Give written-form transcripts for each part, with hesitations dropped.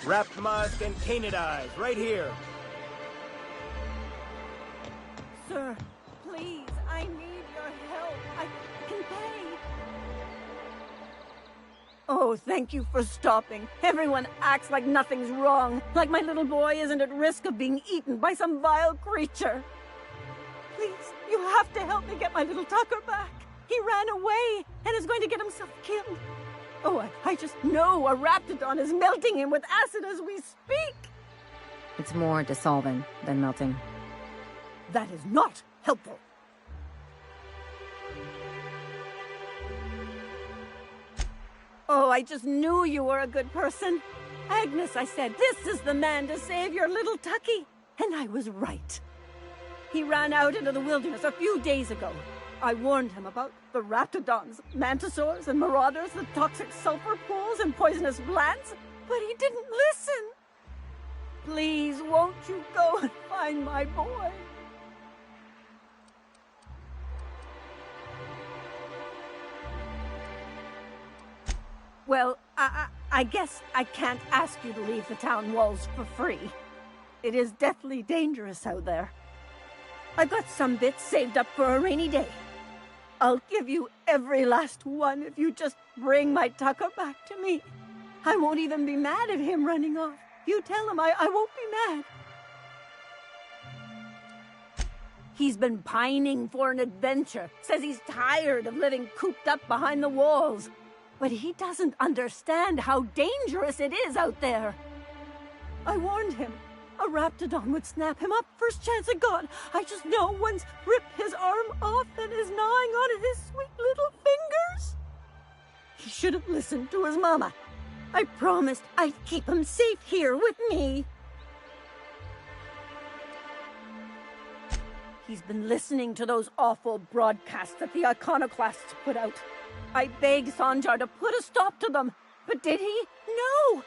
Wrapped musk and canid eyes, right here. Sir, please, I need your help. I can pay. Oh, thank you for stopping. Everyone acts like nothing's wrong, like my little boy isn't at risk of being eaten by some vile creature. Please, you have to help me get my little Tucker back. He ran away and is going to get himself killed. Oh, I just know a Raptidon is melting him with acid as we speak. It's more dissolving than melting. That is not helpful. Oh, I just knew you were a good person. Agnes, I said, this is the man to save your little Tucky. And I was right. He ran out into the wilderness a few days ago. I warned him about the Raptidons, Mantisaurs, and Marauders, the toxic sulfur pools, and poisonous plants, but he didn't listen. Please, won't you go and find my boy? Well, I guess I can't ask you to leave the town walls for free. It is deathly dangerous out there. I've got some bits saved up for a rainy day. I'll give you every last one if you just bring my Tucker back to me. I won't even be mad at him running off. You tell him I won't be mad. He's been pining for an adventure. Says he's tired of living cooped up behind the walls. But he doesn't understand how dangerous it is out there. I warned him. A Raptidon would snap him up first chance it got. I just know one's ripped his arm off and is gnawing on his sweet little fingers. He should have listened to his mama. I promised I'd keep him safe here with me. He's been listening to those awful broadcasts that the Iconoclasts put out. I begged Sanjar to put a stop to them, but did he? No!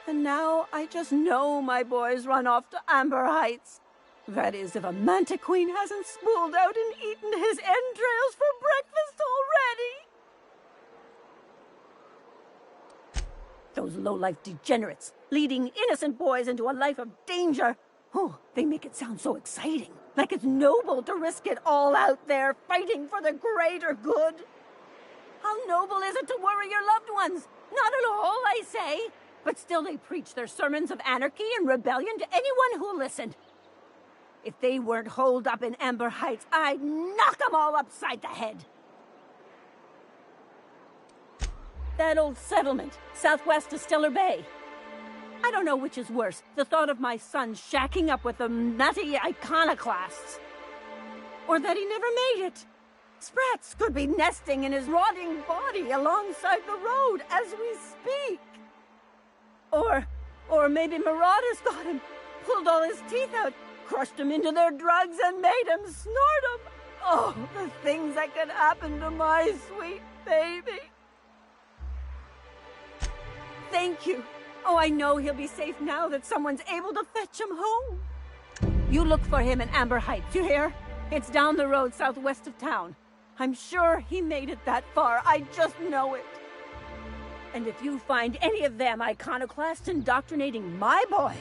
And now I just know my boy's run off to Amber Heights. That is, if a Mantiqueen hasn't spooled out and eaten his entrails for breakfast already. Those low-life degenerates, leading innocent boys into a life of danger. Oh, they make it sound so exciting, like it's noble to risk it all out there, fighting for the greater good. How noble is it to worry your loved ones? Not at all, I say. But still they preach their sermons of anarchy and rebellion to anyone who'll listen. If they weren't holed up in Amber Heights, I'd knock them all upside the head. That old settlement, southwest of Stellar Bay. I don't know which is worse, the thought of my son shacking up with the nutty iconoclasts, or that he never made it. Sprats could be nesting in his rotting body alongside the road as we speak. Or maybe Marauders got him, pulled all his teeth out, crushed him into their drugs and made him snort them. Oh, the things that could happen to my sweet baby. Thank you. Oh, I know he'll be safe now that someone's able to fetch him home. You look for him in Amber Heights, you hear? It's down the road southwest of town. I'm sure he made it that far. I just know it. And if you find any of them iconoclasts indoctrinating my boy,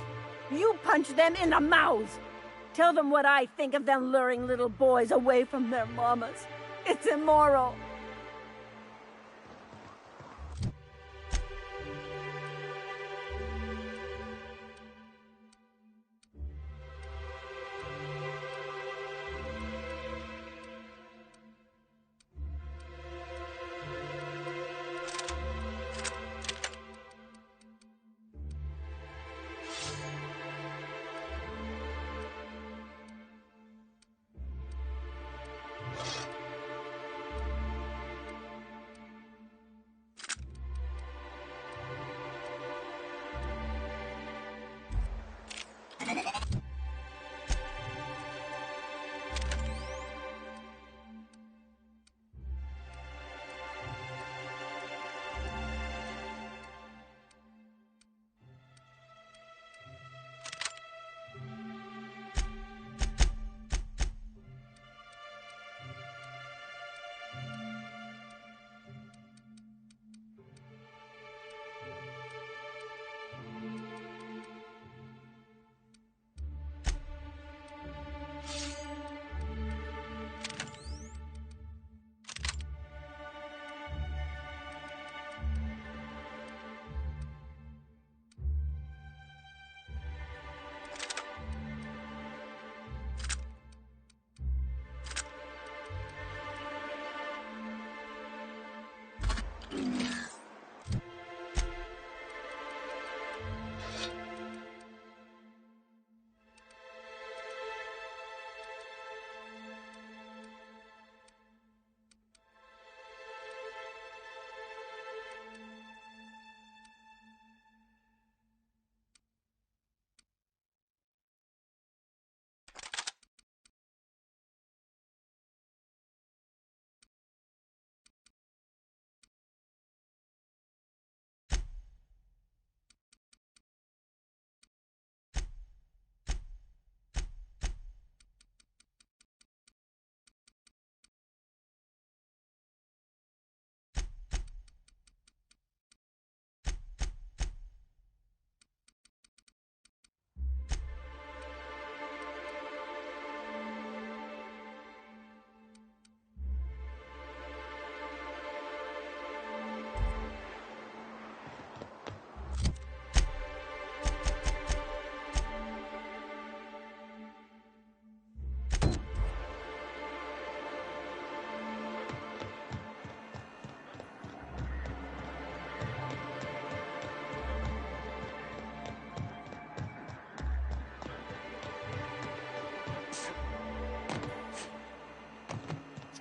you punch them in the mouths. Tell them what I think of them luring little boys away from their mamas. It's immoral.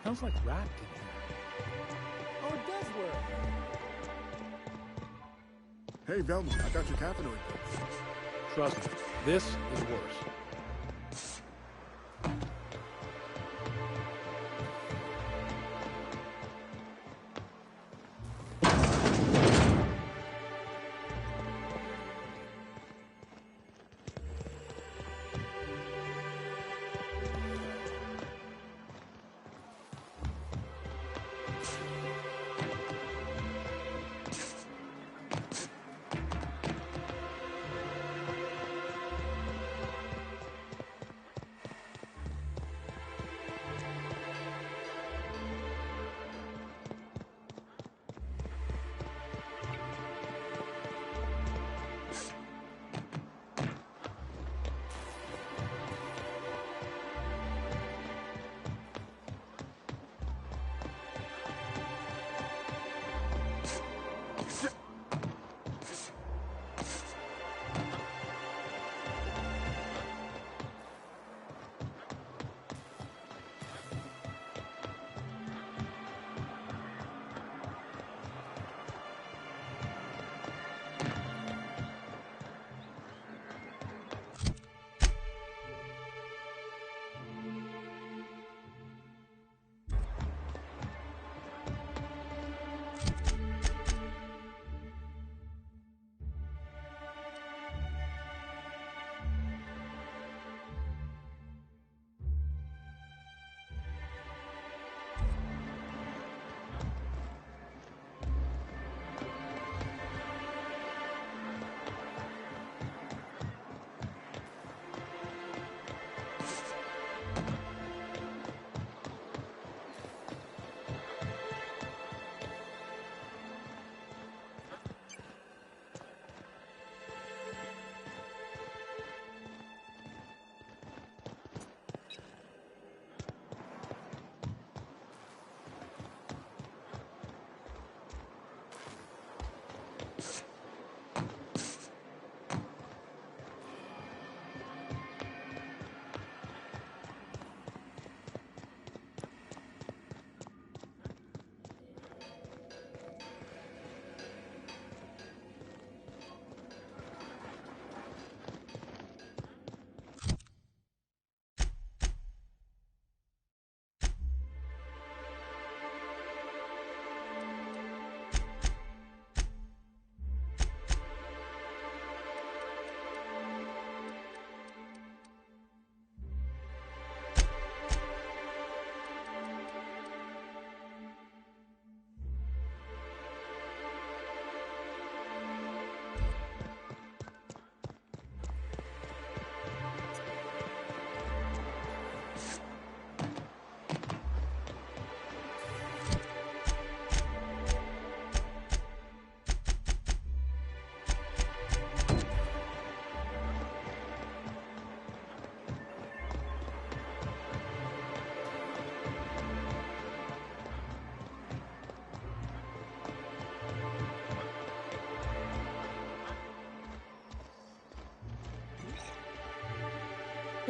Smells like rat in here. Oh, it does work. Hey, Velma, I got your caffeinoid pills. Trust me, this is worse.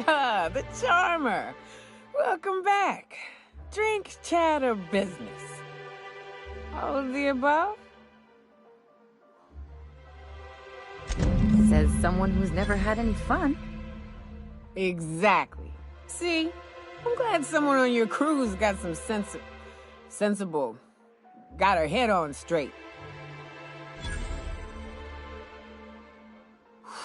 Ah, the Charmer. Welcome back. Drink, chat, or business? All of the above? Says someone who's never had any fun. Exactly. See? I'm glad someone on your crew's got some sensible, got her head on straight.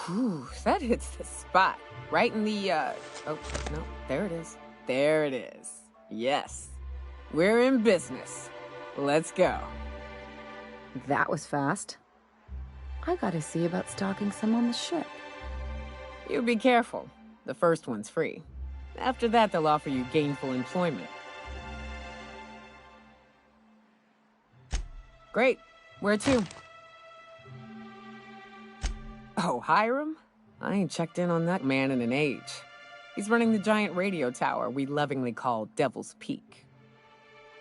Whew, that hits the spot. Right in the, oh, no, there it is. There it is. Yes. We're in business. Let's go. That was fast. I gotta see about stalking some on the ship. You be careful. The first one's free. After that, they'll offer you gainful employment. Great. Where to? Oh, Hiram? I ain't checked in on that man in an age. He's running the giant radio tower we lovingly call Devil's Peak.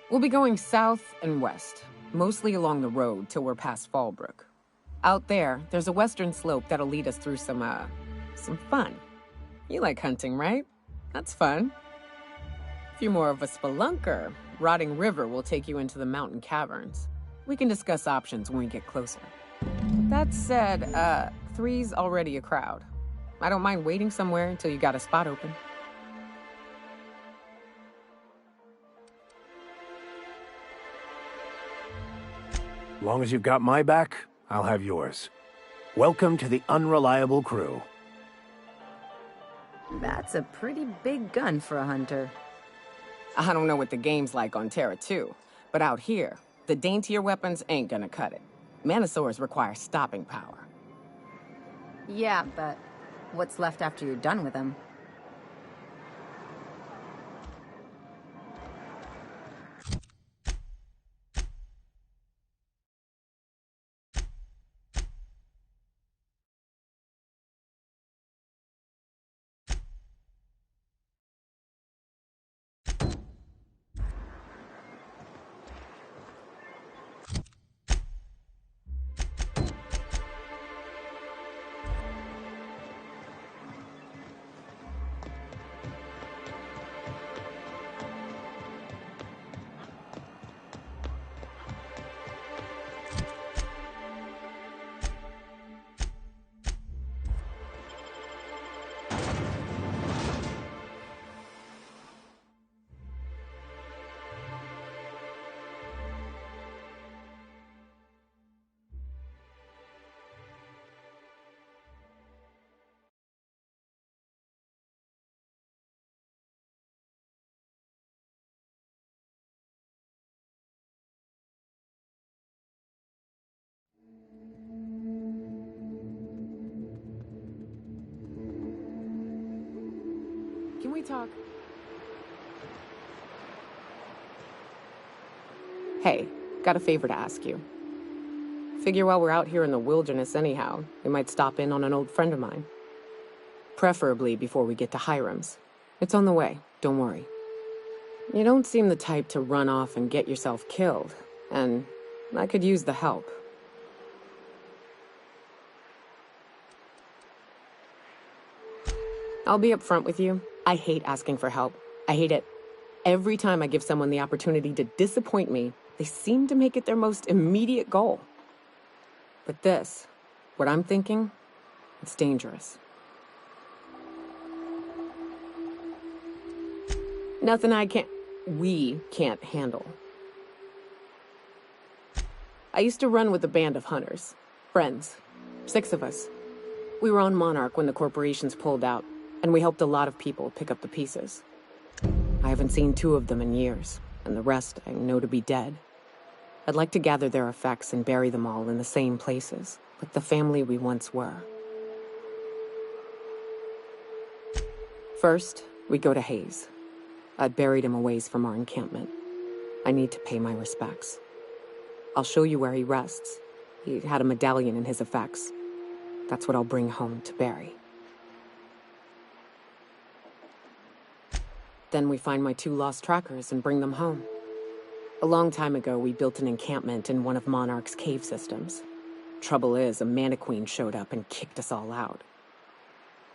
We'll be going south and west, mostly along the road till we're past Fallbrook. Out there's a western slope that'll lead us through some fun. You like hunting, right? That's fun. If you're more of a spelunker, Rotting River will take you into the mountain caverns. We can discuss options when we get closer. That said, 3's already a crowd. I don't mind waiting somewhere until you got a spot open. Long as you've got my back, I'll have yours. Welcome to the Unreliable Crew. That's a pretty big gun for a hunter. I don't know what the game's like on Terra 2, but out here, the daintier weapons ain't gonna cut it. Manosaurs require stopping power. Yeah, but what's left after you're done with them? Can we talk? Hey, got a favor to ask you. Figure while we're out here in the wilderness anyhow, we might stop in on an old friend of mine. Preferably before we get to Hiram's. It's on the way, don't worry. You don't seem the type to run off and get yourself killed, and I could use the help. I'll be upfront with you. I hate asking for help. I hate it. Every time I give someone the opportunity to disappoint me, they seem to make it their most immediate goal. But this, what I'm thinking, it's dangerous. Nothing we can't handle. I used to run with a band of hunters. Friends. 6 of us. We were on Monarch when the corporations pulled out, and we helped a lot of people pick up the pieces. I haven't seen 2 of them in years, and the rest I know to be dead. I'd like to gather their effects and bury them all in the same places, like the family we once were. First, we go to Hayes. I'd buried him a ways from our encampment. I need to pay my respects. I'll show you where he rests. He had a medallion in his effects. That's what I'll bring home to Barry. Then we find my 2 lost trackers and bring them home. A long time ago, we built an encampment in one of Monarch's cave systems. Trouble is, a Mantiqueen showed up and kicked us all out.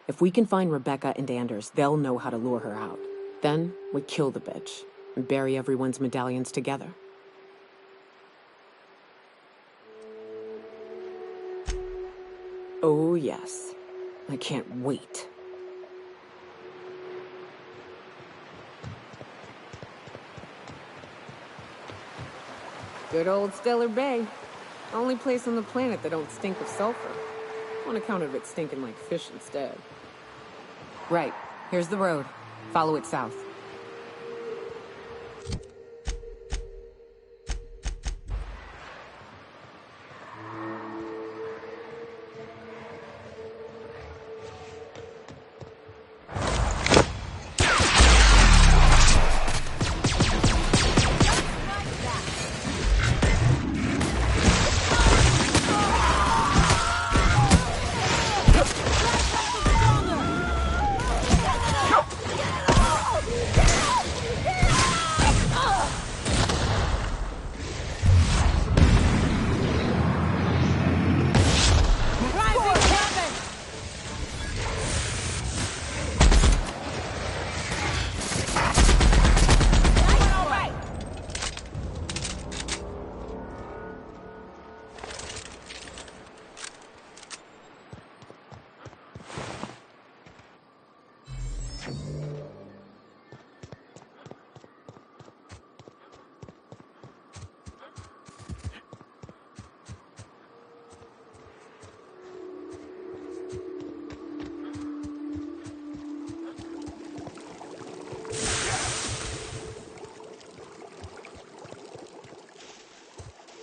If we can find Rebecca and Anders, they'll know how to lure her out. Then we kill the bitch and bury everyone's medallions together. Oh yes, I can't wait. Good old Stellar Bay. Only place on the planet that don't stink of sulfur. On account of it stinking like fish instead. Right, here's the road. Follow it south.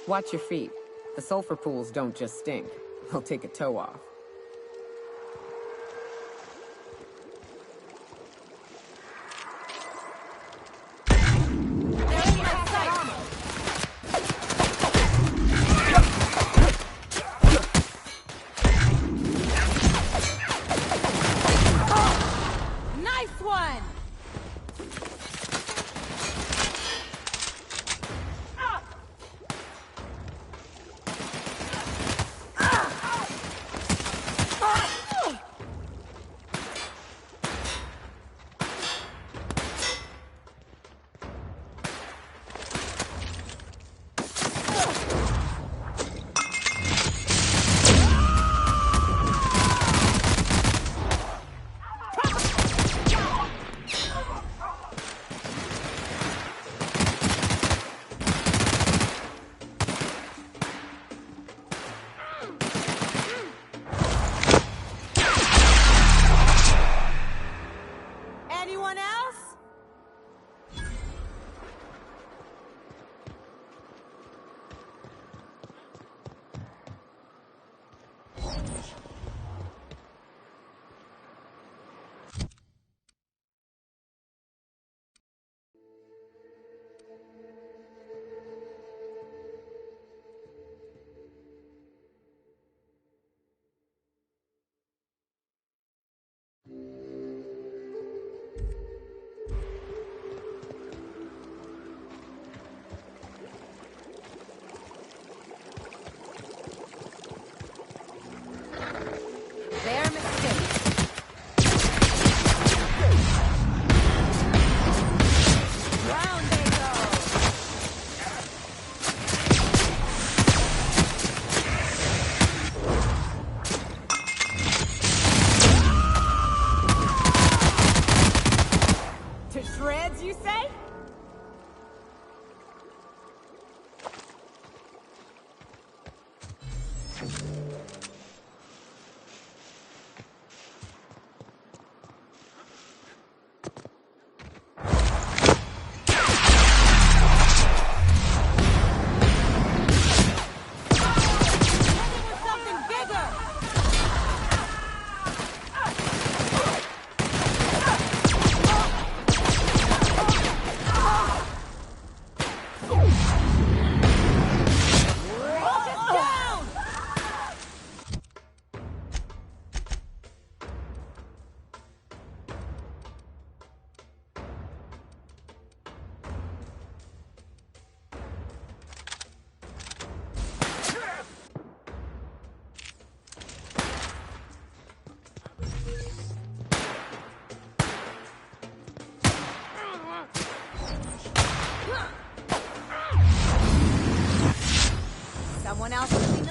Watch your feet. The sulfur pools don't just stink. They'll take a toe off.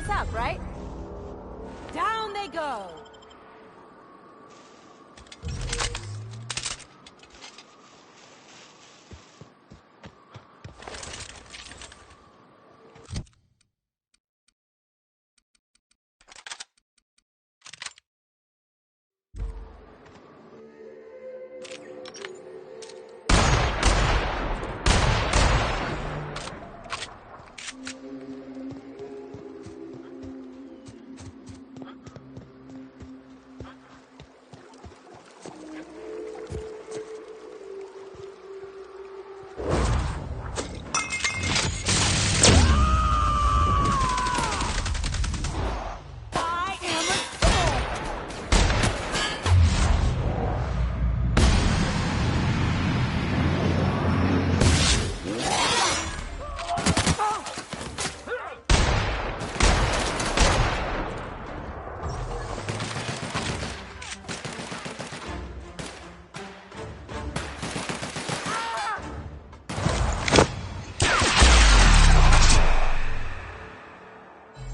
us up, right? Down they go!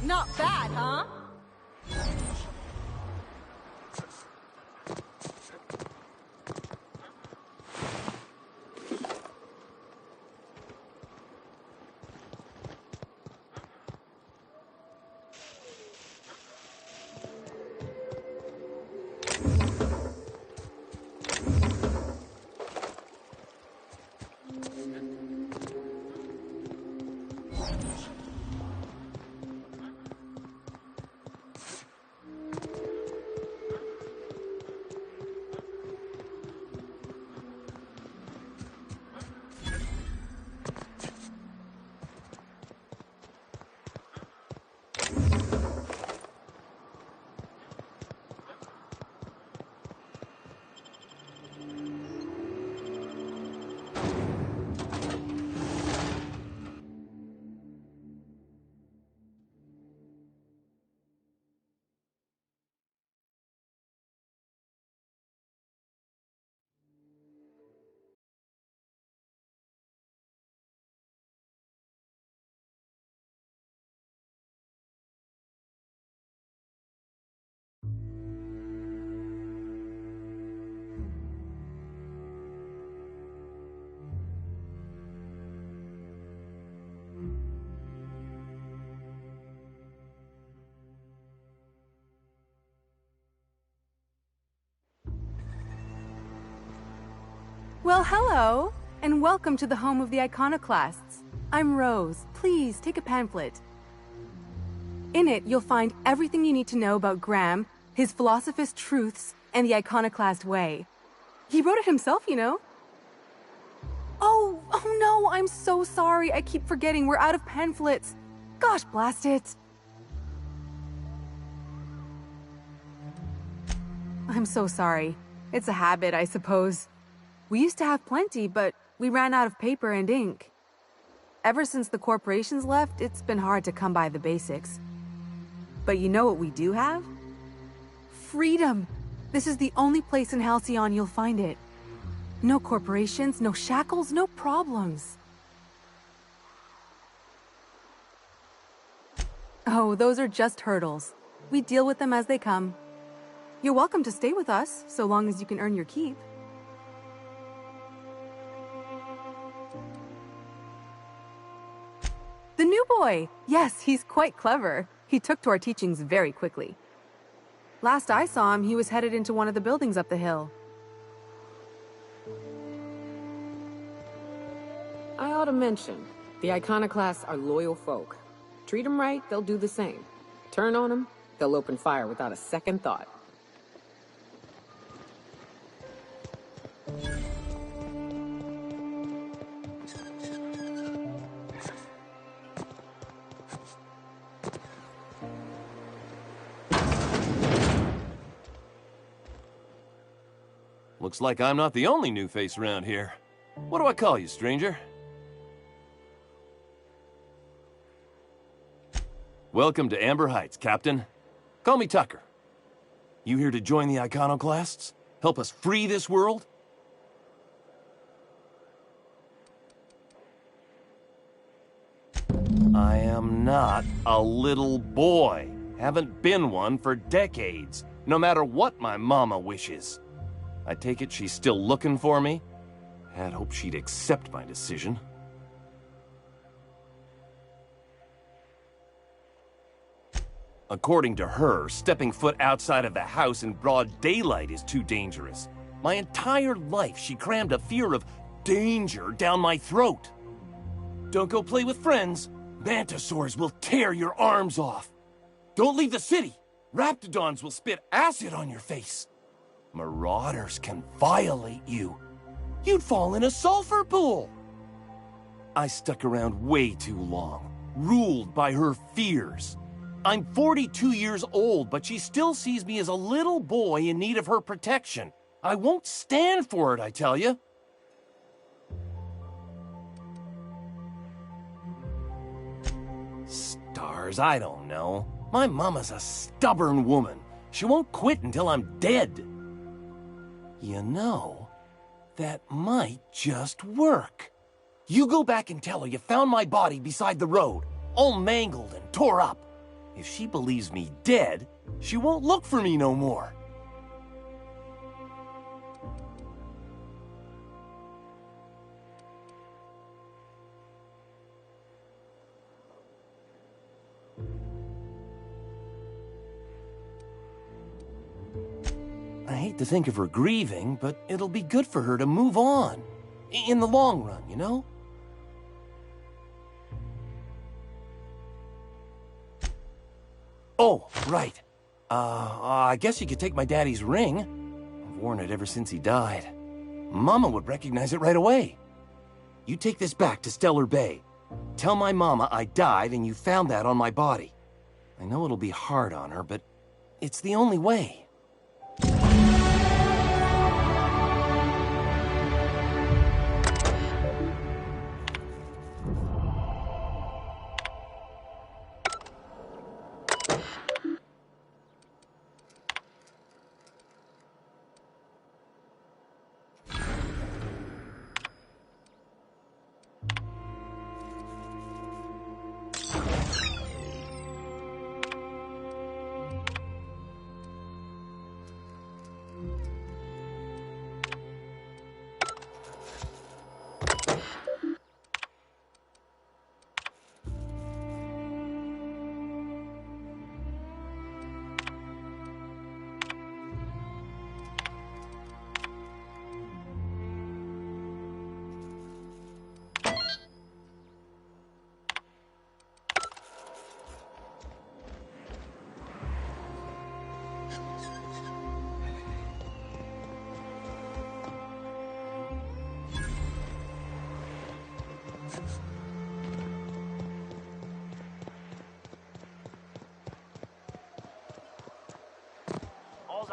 Not bad, huh? Well, hello, and welcome to the home of the Iconoclasts. I'm Rose. Please take a pamphlet. In it, you'll find everything you need to know about Graham, his Philosophist truths, and the Iconoclast way. He wrote it himself, you know. Oh no, I'm so sorry. I keep forgetting we're out of pamphlets. Gosh, blast it. I'm so sorry. It's a habit, I suppose. We used to have plenty, but we ran out of paper and ink. Ever since the corporations left, it's been hard to come by the basics. But you know what we do have? Freedom! This is the only place in Halcyon you'll find it. No corporations, no shackles, no problems. Oh, those are just hurdles. We deal with them as they come. You're welcome to stay with us, so long as you can earn your keep. The new boy! Yes, he's quite clever. He took to our teachings very quickly. Last I saw him, he was headed into one of the buildings up the hill. I ought to mention, the Iconoclasts are loyal folk. Treat them right, they'll do the same. Turn on them, they'll open fire without a second thought. Looks like I'm not the only new face around here. What do I call you, stranger? Welcome to Amber Heights, Captain. Call me Tucker. You here to join the Iconoclasts? Help us free this world? I am not a little boy. Haven't been one for decades, no matter what my mama wishes. I take it she's still looking for me? Had hoped she'd accept my decision. According to her, stepping foot outside of the house in broad daylight is too dangerous. My entire life, she crammed a fear of danger down my throat. Don't go play with friends. Mantisaurs will tear your arms off. Don't leave the city. Raptidons will spit acid on your face. Marauders can violate you. You'd fall in a sulfur pool. I stuck around way too long, ruled by her fears. I'm 42 years old, but she still sees me as a little boy in need of her protection. I won't stand for it, I tell you. Stars, I don't know. My mama's a stubborn woman. She won't quit until I'm dead. You know, that might just work. You go back and tell her you found my body beside the road, all mangled and tore up. If she believes me dead, she won't look for me no more. I hate to think of her grieving, but it'll be good for her to move on. In the long run, you know? Oh, right. I guess you could take my daddy's ring. I've worn it ever since he died. Mama would recognize it right away. You take this back to Stellar Bay. Tell my mama I died and you found that on my body. I know it'll be hard on her, but it's the only way.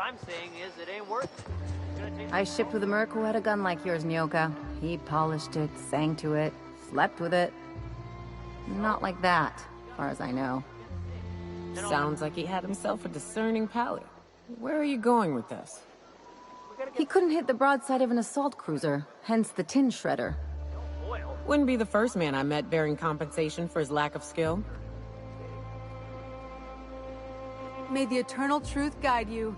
I'm saying is it ain't worth it. I shipped with a merc who had a gun like yours, Nyoka. He polished it, sang to it, slept with it. Not like that, as far as I know. Sounds like he had himself a discerning palate. Where are you going with this? He couldn't hit the broadside of an assault cruiser, hence the tin shredder. Wouldn't be the first man I met bearing compensation for his lack of skill. May the eternal truth guide you.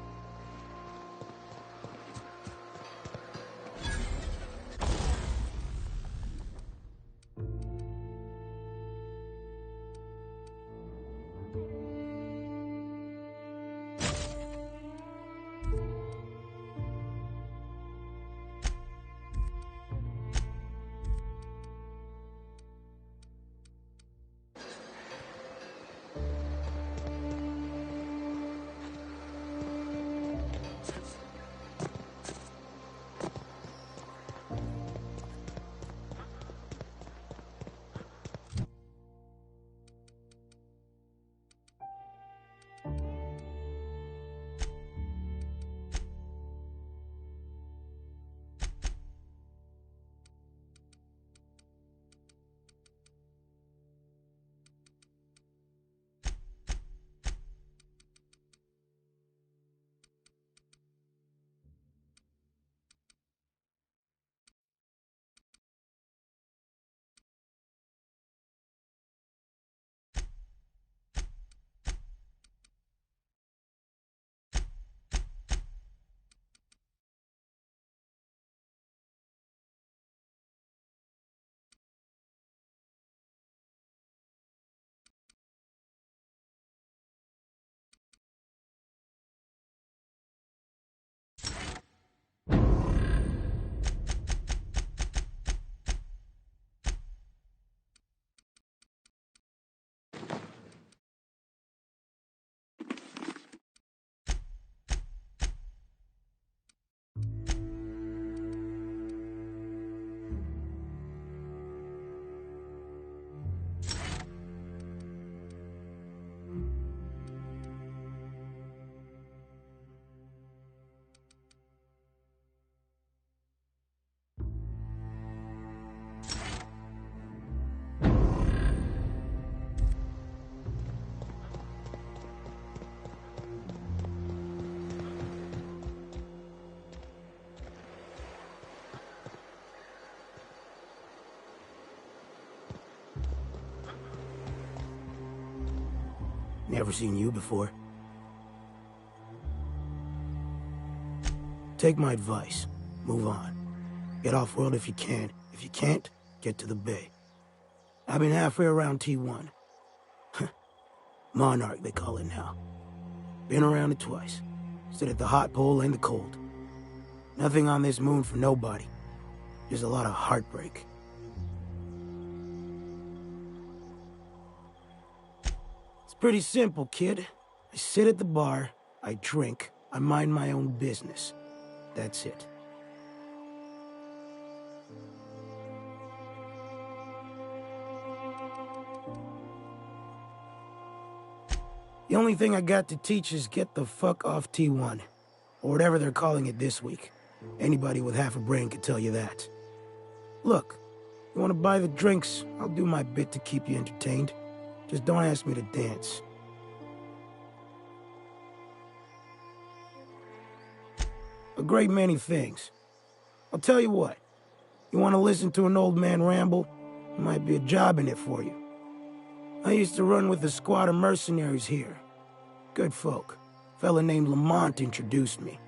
Never seen you before. Take my advice. Move on. Get off-world if you can. If you can't, get to the Bay. I've been halfway around T1. Monarch, they call it now. Been around it twice. Stood at the hot pole and the cold. Nothing on this moon for nobody. Just a lot of heartbreak. It's pretty simple, kid. I sit at the bar, I drink, I mind my own business. That's it. The only thing I got to teach is get the fuck off T1. Or whatever they're calling it this week. Anybody with half a brain could tell you that. Look, you want to buy the drinks, I'll do my bit to keep you entertained. Just don't ask me to dance. A great many things. I'll tell you what. You want to listen to an old man ramble? There might be a job in it for you. I used to run with a squad of mercenaries here. Good folk. Fella named Lamont introduced me.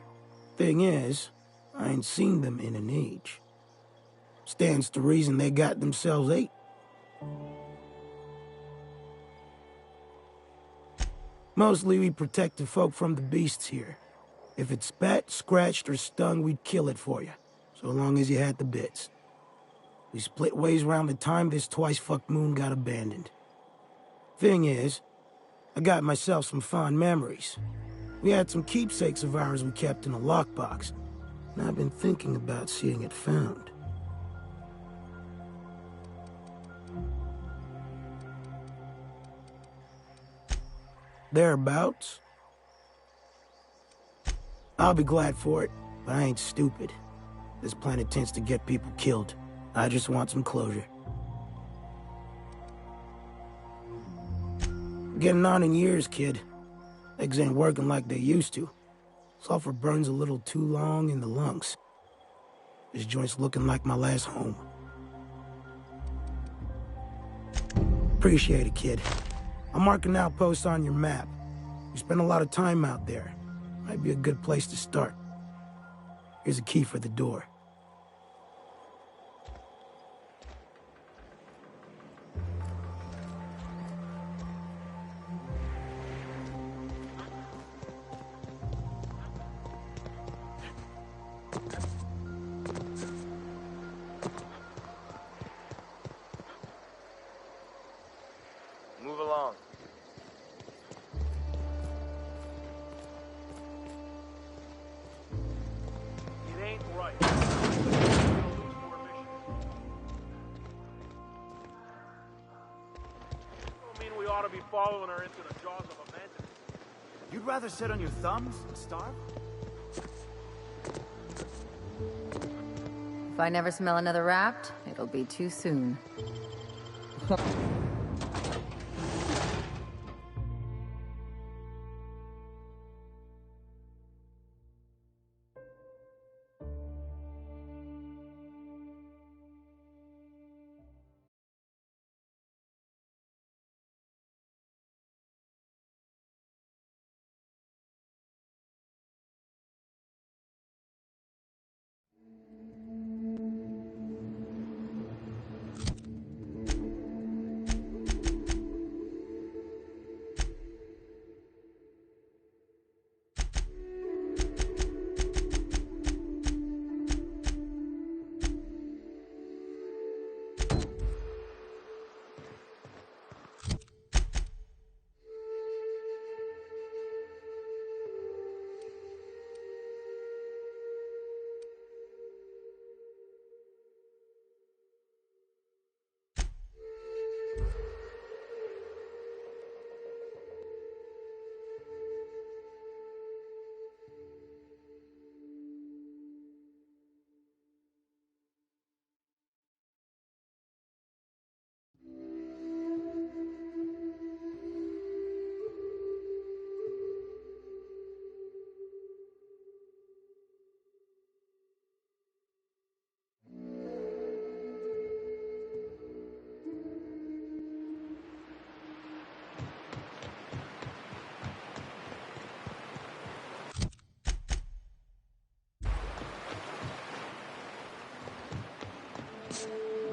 Thing is, I ain't seen them in an age. Stands to reason they got themselves ate. Mostly we protect the folk from the beasts here. If it spat, scratched, or stung, we'd kill it for you. So long as you had the bits. We split ways around the time this twice-fucked moon got abandoned. Thing is, I got myself some fond memories. We had some keepsakes of ours we kept in a lockbox, and I've been thinking about seeing it found. Thereabouts. I'll be glad for it, but I ain't stupid. This planet tends to get people killed. I just want some closure. Getting on in years, kid. Legs ain't working like they used to. Sulfur burns a little too long in the lungs. This joint's looking like my last home. Appreciate it, kid. I'm marking outposts on your map. You spend a lot of time out there. Might be a good place to start. Here's a key for the door. Move along. It ain't right. Don't mean we ought to be following her into the jaws of a mantis. You'd rather sit on your thumbs and starve? If I never smell another raft, it'll be too soon.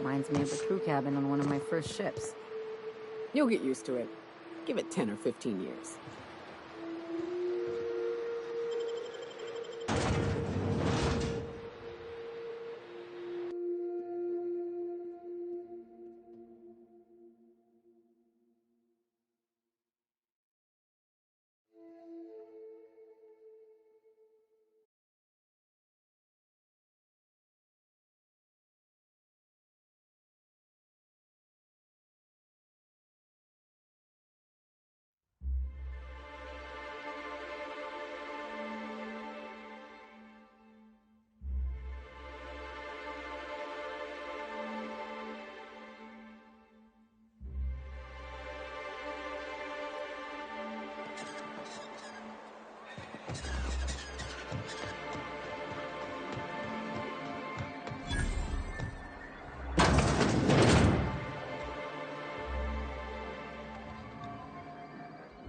Reminds me of the crew cabin on one of my first ships. You'll get used to it. Give it 10 or 15 years.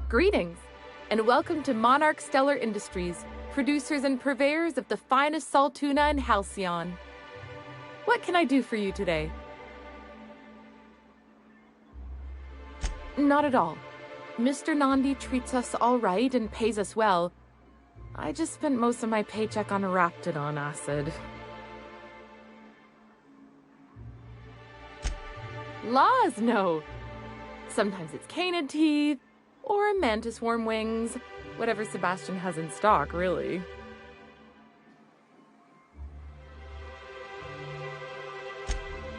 Greetings, and welcome to Monarch Stellar Industries, producers and purveyors of the finest salt tuna in Halcyon. What can I do for you today? Not at all. Mr. Nandi treats us all right and pays us well. I just spent most of my paycheck on Raptidon acid. Laws, no. Sometimes it's canid teeth, or a mantis worm wings. Whatever Sebastian has in stock, really.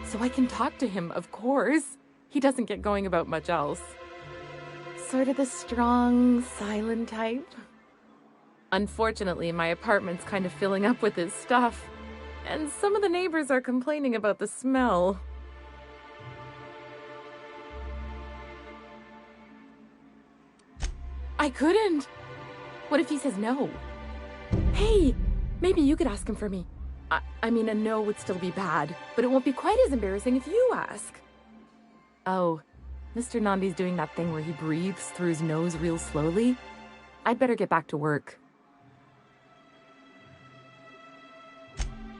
So I can talk to him, of course. He doesn't get going about much else. Sort of the strong, silent type. Unfortunately, my apartment's kind of filling up with his stuff, and some of the neighbors are complaining about the smell. I couldn't. What if he says no? Hey, maybe you could ask him for me. I mean, a no would still be bad, but it won't be quite as embarrassing if you ask. Oh, Mr. Nandi's doing that thing where he breathes through his nose real slowly. I'd better get back to work.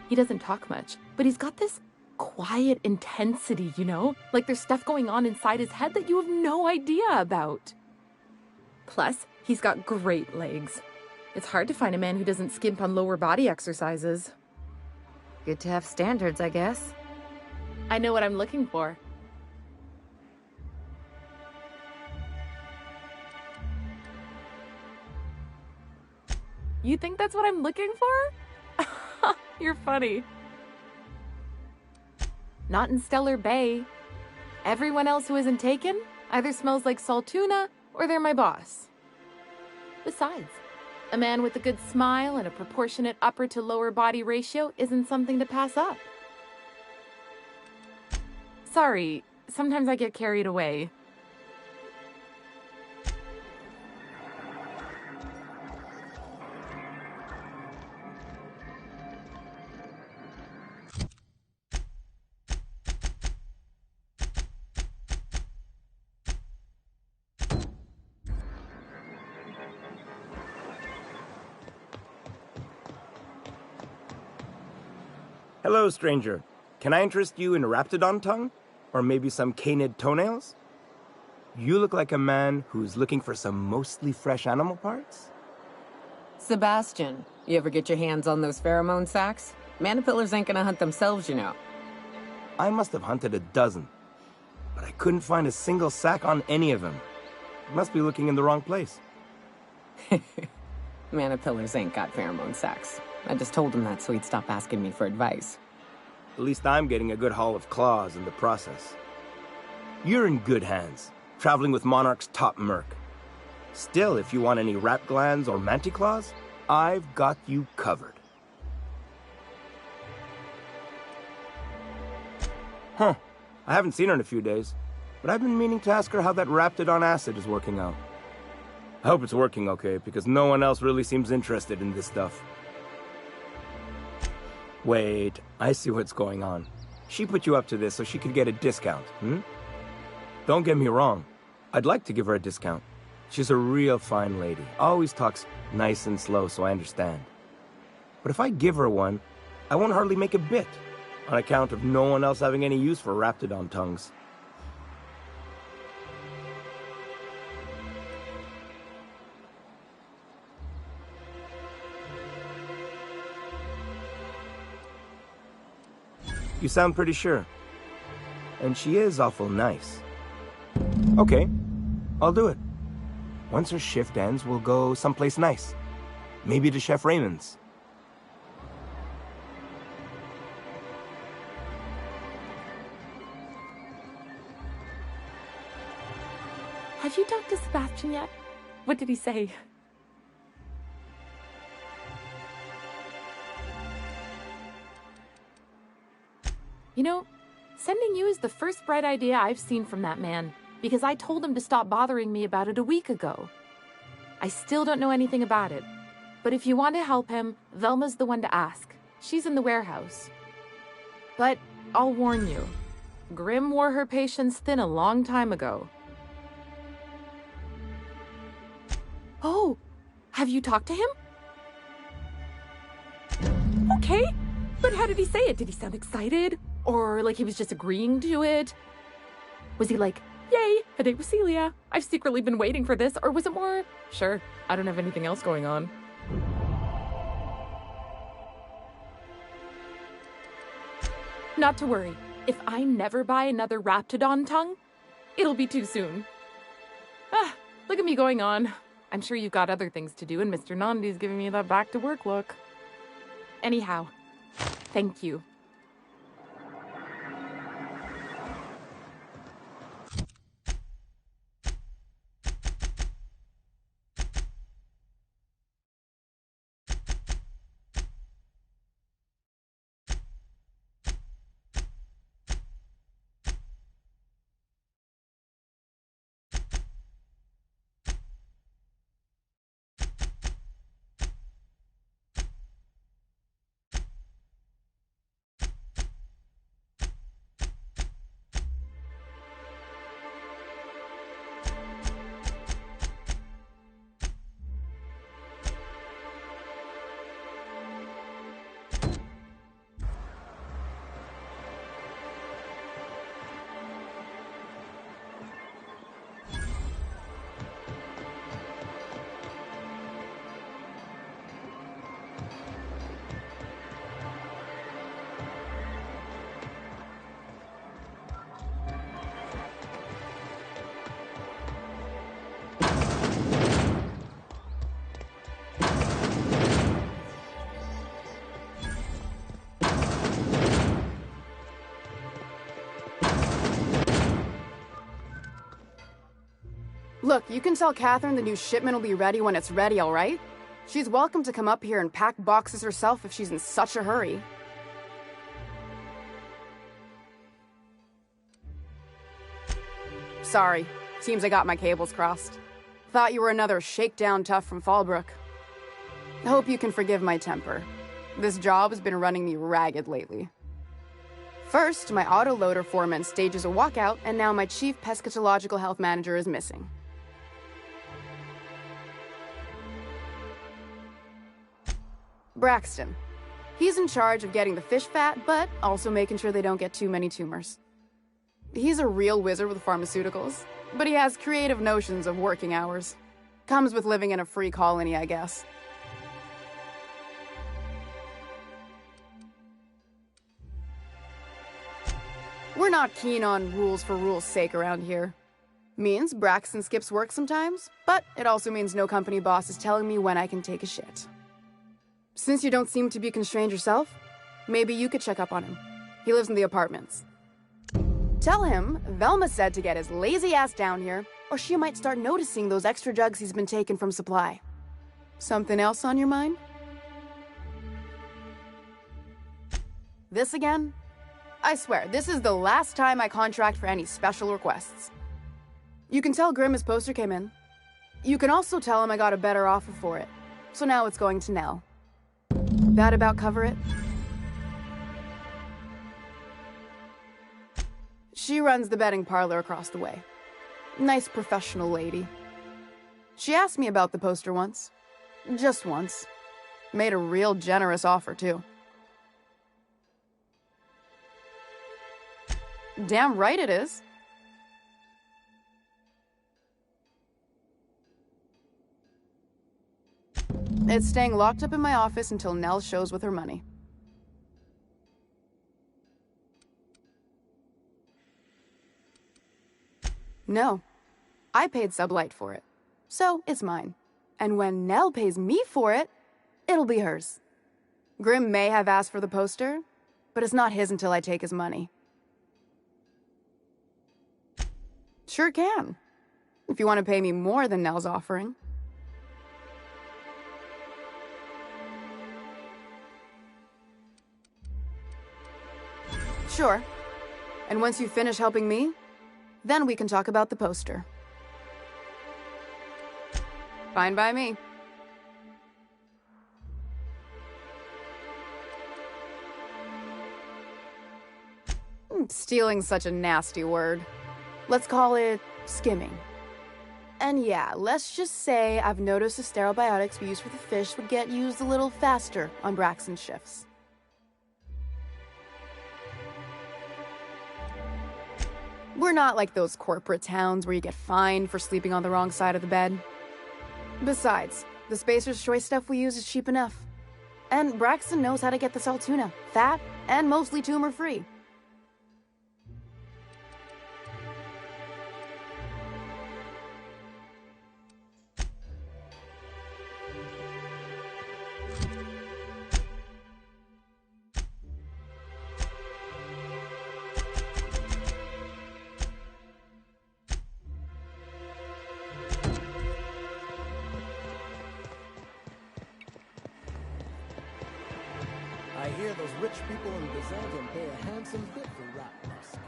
He doesn't talk much, but he's got this quiet intensity, you know? Like there's stuff going on inside his head that you have no idea about. Plus, he's got great legs. It's hard to find a man who doesn't skimp on lower body exercises. Good to have standards, I guess. I know what I'm looking for. You think that's what I'm looking for? You're funny. Not in Stellar Bay. Everyone else who isn't taken either smells like salt tuna or they're my boss. Besides, a man with a good smile and a proportionate upper to lower body ratio isn't something to pass up. Sorry, sometimes I get carried away. Hello, stranger. Can I interest you in Raptidon tongue? Or maybe some canid toenails? You look like a man who's looking for some mostly fresh animal parts? Sebastian, you ever get your hands on those pheromone sacs? Manipillars ain't gonna hunt themselves, you know. I must have hunted a dozen, but I couldn't find a single sack on any of them. Must be looking in the wrong place. Manipillars ain't got pheromone sacs. I just told him that so he'd stop asking me for advice. At least I'm getting a good haul of claws in the process. You're in good hands, traveling with Monarch's top merc. Still, if you want any rat glands or manticlaws, I've got you covered. Huh. I haven't seen her in a few days, but I've been meaning to ask her how that Raptidon acid is working out. I hope it's working okay, because no one else really seems interested in this stuff. Wait, I see what's going on. She put you up to this so she could get a discount, Don't get me wrong. I'd like to give her a discount. She's a real fine lady. Always talks nice and slow, so I understand. But if I give her one, I won't hardly make a bit. on account of no one else having any use for Raptidon tongues. You sound pretty sure. And she is awful nice. Okay, I'll do it. Once her shift ends, we'll go someplace nice. Maybe to Chef Raymond's. Have you talked to Sebastian yet? What did he say? You know, sending you is the first bright idea I've seen from that man, because I told him to stop bothering me about it a week ago. I still don't know anything about it, but if you want to help him, Velma's the one to ask. She's in the warehouse. But I'll warn you, Grim wore her patience thin a long time ago. Oh, have you talked to him? Okay, but how did he say it? Did he sound excited? Or like he was just agreeing to it? Was he like, yay, a date with Celia. I've secretly been waiting for this. Or was it more, sure, I don't have anything else going on. Not to worry. If I never buy another Raptidon tongue, it'll be too soon. Ah, look at me going on. I'm sure you've got other things to do, and Mr. Nandi's giving me that back-to-work look. Anyhow, thank you. Look, you can tell Catherine the new shipment will be ready when it's ready, all right? She's welcome to come up here and pack boxes herself if she's in such a hurry. Sorry. Seems I got my cables crossed. Thought you were another shakedown tough from Fallbrook. Hope you can forgive my temper. This job has been running me ragged lately. First, my autoloader foreman stages a walkout, and now my chief pescatological health manager is missing. Braxton. He's in charge of getting the fish fat, but also making sure they don't get too many tumors. He's a real wizard with pharmaceuticals, but he has creative notions of working hours. Comes with living in a free colony, I guess. We're not keen on rules for rules' sake around here. Means Braxton skips work sometimes, but it also means no company boss is telling me when I can take a shit. Since you don't seem to be constrained yourself, maybe you could check up on him. He lives in the apartments. Tell him Velma said to get his lazy ass down here, or she might start noticing those extra jugs he's been taking from supply. Something else on your mind? This again? I swear, this is the last time I contract for any special requests. You can tell Grim his poster came in. You can also tell him I got a better offer for it. So now it's going to Nell. That about cover it? She runs the betting parlor across the way. Nice professional lady. She asked me about the poster once. Just once. Made a real generous offer, too. Damn right it is. It's staying locked up in my office until Nell shows with her money. No. I paid Sublight for it. So, it's mine. And when Nell pays me for it, it'll be hers. Grim may have asked for the poster, but it's not his until I take his money. Sure can. If you want to pay me more than Nell's offering. Sure. And once you finish helping me, then we can talk about the poster. Fine by me. Stealing's such a nasty word. Let's call it skimming. And yeah, let's just say I've noticed the sterile biotics we use for the fish would get used a little faster on Braxton shifts. We're not like those corporate towns where you get fined for sleeping on the wrong side of the bed. Besides, the Spacer's Choice stuff we use is cheap enough. And Braxton knows how to get the salt tuna, fat, and mostly tumor-free. I hear those rich people in Byzantium pay a handsome bit for rat musk.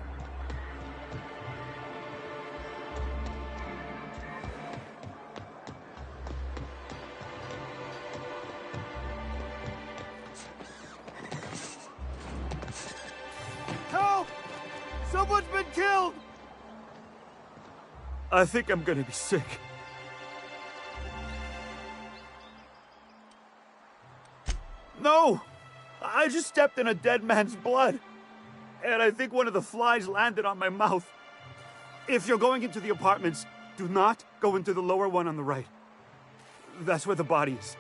Help! Someone's been killed! I think I'm gonna be sick. No! I just stepped in a dead man's blood. And I think one of the flies landed on my mouth. If you're going into the apartments, do not go into the lower one on the right. That's where the body is.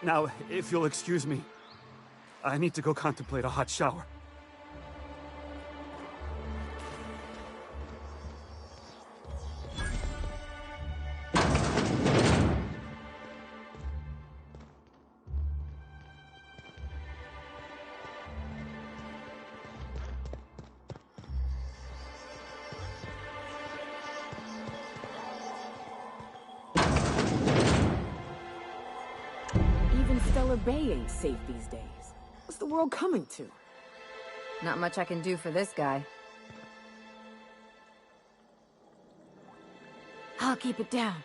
Now, if you'll excuse me, I need to go contemplate a hot shower. Even Stellar Bay ain't safe these days. What's the world coming to? Not much I can do for this guy. I'll keep it down.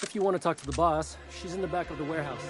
If you want to talk to the boss, she's in the back of the warehouse.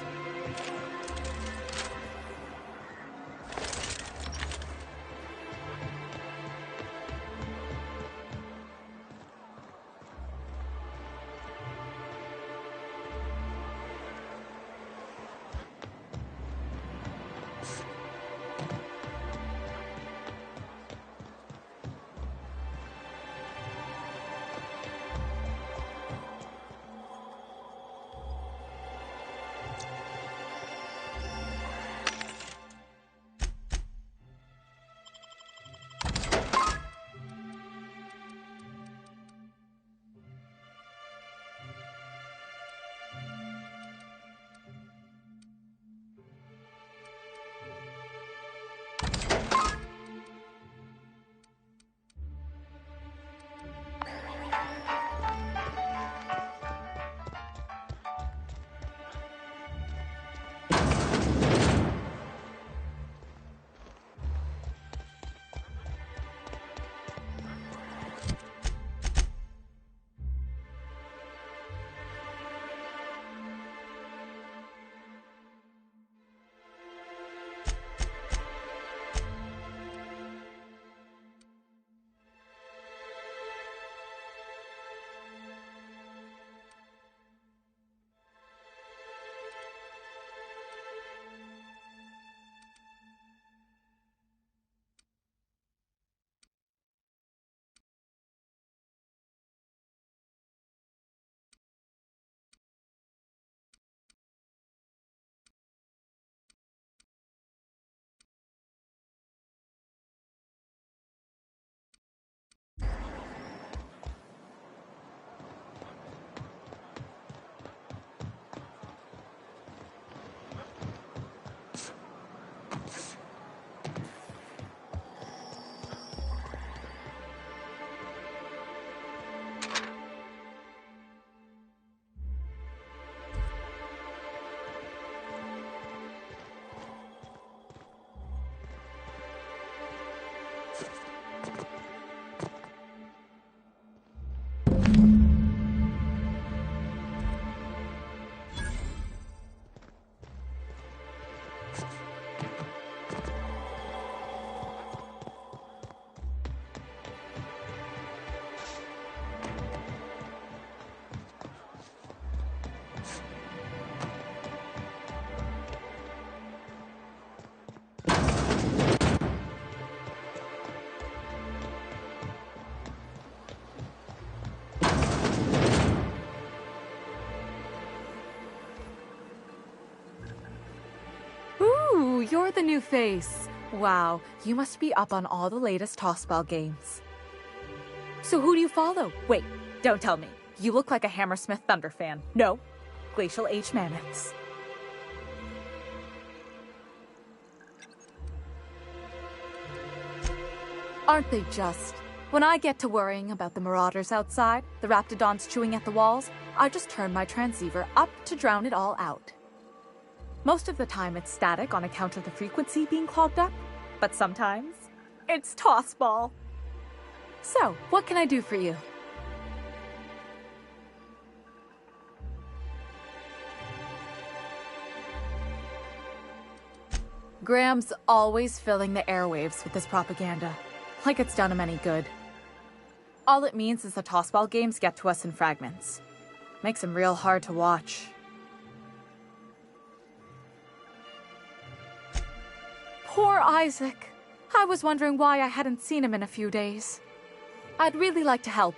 you're the new face. Wow, you must be up on all the latest tossball games. So who do you follow? Wait, don't tell me. You look like a Hammersmith Thunder fan. No, Glacial H. Mammoths. Aren't they just? When I get to worrying about the marauders outside, the raptidons chewing at the walls, I just turn my transceiver up to drown it all out. Most of the time it's static on account of the frequency being clogged up, but sometimes it's tossball. So, what can I do for you? Graham's always filling the airwaves with this propaganda. Like it's done him any good. All it means is the tossball games get to us in fragments. Makes them real hard to watch. Poor Isaac. I was wondering why I hadn't seen him in a few days. I'd really like to help.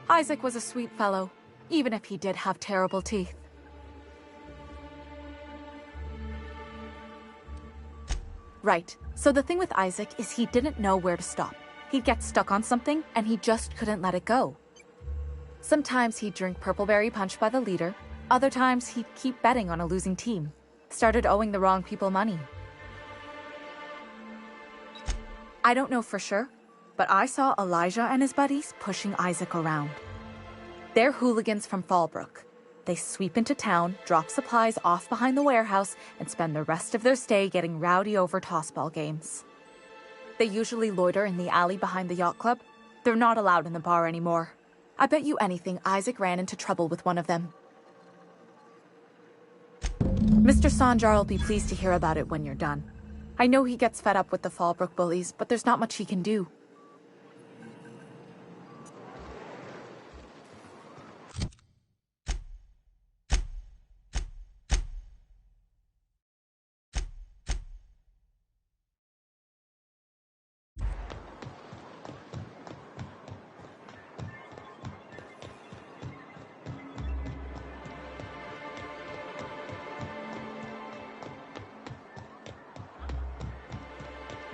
Isaac was a sweet fellow, even if he did have terrible teeth. Right, so the thing with Isaac is he didn't know where to stop. He'd get stuck on something, and he just couldn't let it go. Sometimes he'd drink Purpleberry Punch by the liter. Other times he'd keep betting on a losing team. Started owing the wrong people money. I don't know for sure, but I saw Elijah and his buddies pushing Isaac around. They're hooligans from Fallbrook. They sweep into town, drop supplies off behind the warehouse, and spend the rest of their stay getting rowdy over tossball games. They usually loiter in the alley behind the yacht club. They're not allowed in the bar anymore. I bet you anything Isaac ran into trouble with one of them. Mr. Sanjar will be pleased to hear about it when you're done. I know he gets fed up with the Fallbrook bullies, but there's not much he can do.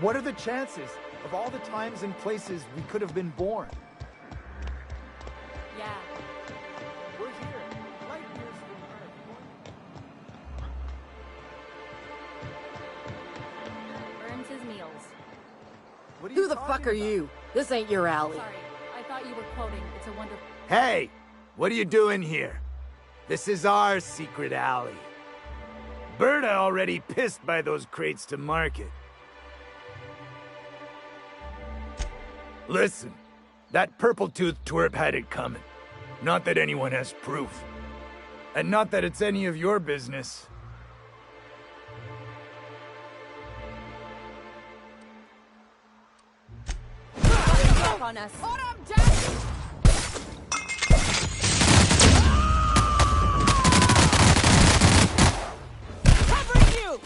What are the chances of all the times and places we could have been born? Yeah. We're here, light years from Earth. Earns his meals. Who the fuck are you? This ain't your alley. Sorry, I thought you were quoting It's a Wonderful... Hey! What are you doing here? This is our secret alley. Berta already pissed by those crates to market. Listen, that purple-toothed twerp had it coming. Not that anyone has proof. And not that it's any of your business. On us. Hold up, Jack! Covering you!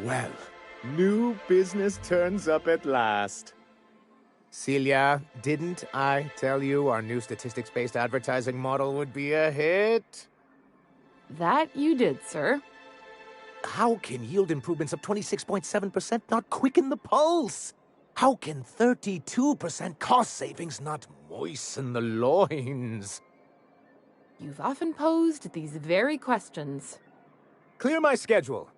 Well, new business turns up at last. Celia, didn't I tell you our new statistics-based advertising model would be a hit? That you did, sir. How can yield improvements of 26.7% not quicken the pulse? How can 32% cost savings not moisten the loins? You've often posed these very questions. Clear my schedule.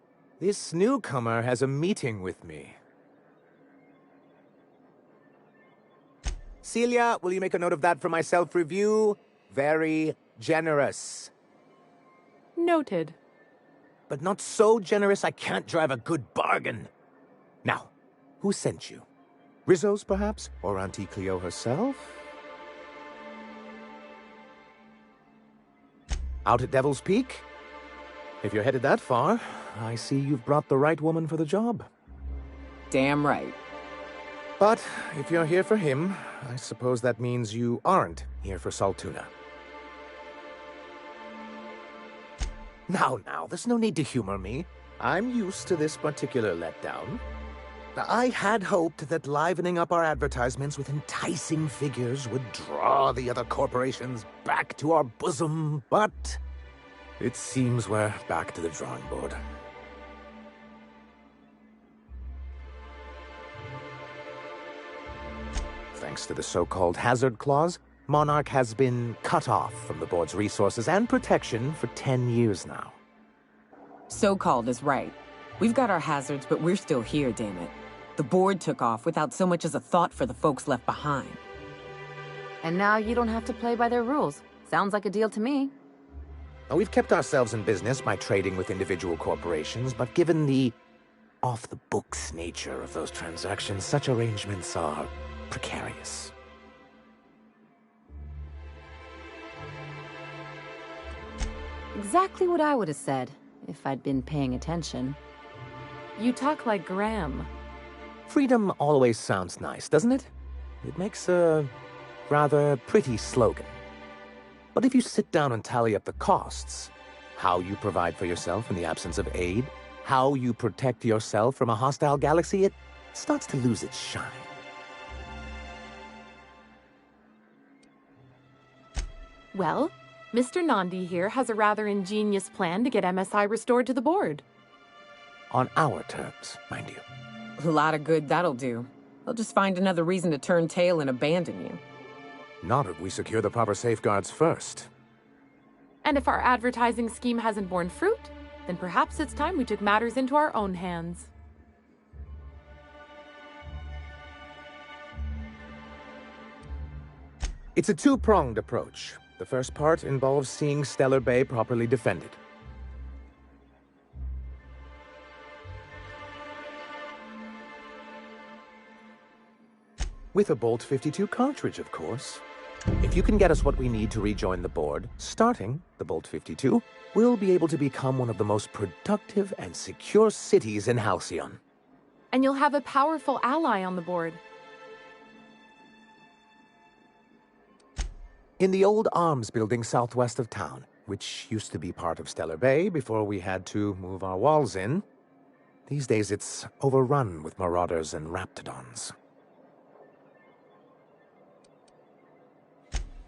This newcomer has a meeting with me. Celia, will you make a note of that for my self-review? Very generous. Noted. But not so generous I can't drive a good bargain. Now, who sent you? Rizzo's, perhaps? Or Auntie Cleo herself? Out at Devil's Peak? If you're headed that far, I see you've brought the right woman for the job. Damn right. But if you're here for him, I suppose that means you aren't here for Saltuna. Now, there's no need to humor me. I'm used to this particular letdown. I had hoped that livening up our advertisements with enticing figures would draw the other corporations back to our bosom, but it seems we're back to the drawing board. Thanks to the so-called hazard clause, Monarch has been cut off from the board's resources and protection for 10 years now. So-called is right. We've got our hazards, but we're still here, damn it. The board took off without so much as a thought for the folks left behind. And now you don't have to play by their rules. Sounds like a deal to me. Now, we've kept ourselves in business by trading with individual corporations, but given the off-the-books nature of those transactions, such arrangements are precarious. Exactly what I would have said, if I'd been paying attention. You talk like Graham. Freedom always sounds nice, doesn't it? It makes a rather pretty slogan. But if you sit down and tally up the costs, how you provide for yourself in the absence of aid, how you protect yourself from a hostile galaxy, it starts to lose its shine. Well, Mr. Nandi here has a rather ingenious plan to get MSI restored to the board. On our terms, mind you. A lot of good that'll do. They'll just find another reason to turn tail and abandon you. Not if we secure the proper safeguards first. And if our advertising scheme hasn't borne fruit, then perhaps it's time we took matters into our own hands. It's a two-pronged approach. The first part involves seeing Stellar Bay properly defended. With a Bolt 52 cartridge, of course. If you can get us what we need to rejoin the board, starting the Bolt 52, we'll be able to become one of the most productive and secure cities in Halcyon. And you'll have a powerful ally on the board. In the old arms building southwest of town, which used to be part of Stellar Bay before we had to move our walls in, these days it's overrun with marauders and raptidons.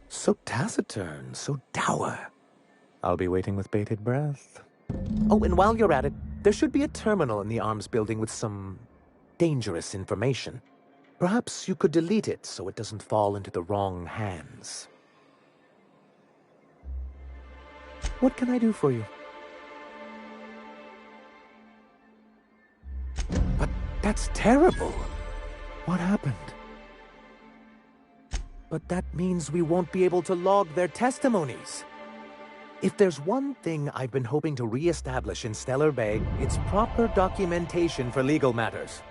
So taciturn, so dour. I'll be waiting with bated breath. Oh, and while you're at it, there should be a terminal in the arms building with some dangerous information. Perhaps you could delete it so it doesn't fall into the wrong hands. What can I do for you? But that's terrible. What happened? But that means we won't be able to log their testimonies. If there's one thing I've been hoping to re-establish in Stellar Bay, it's proper documentation for legal matters.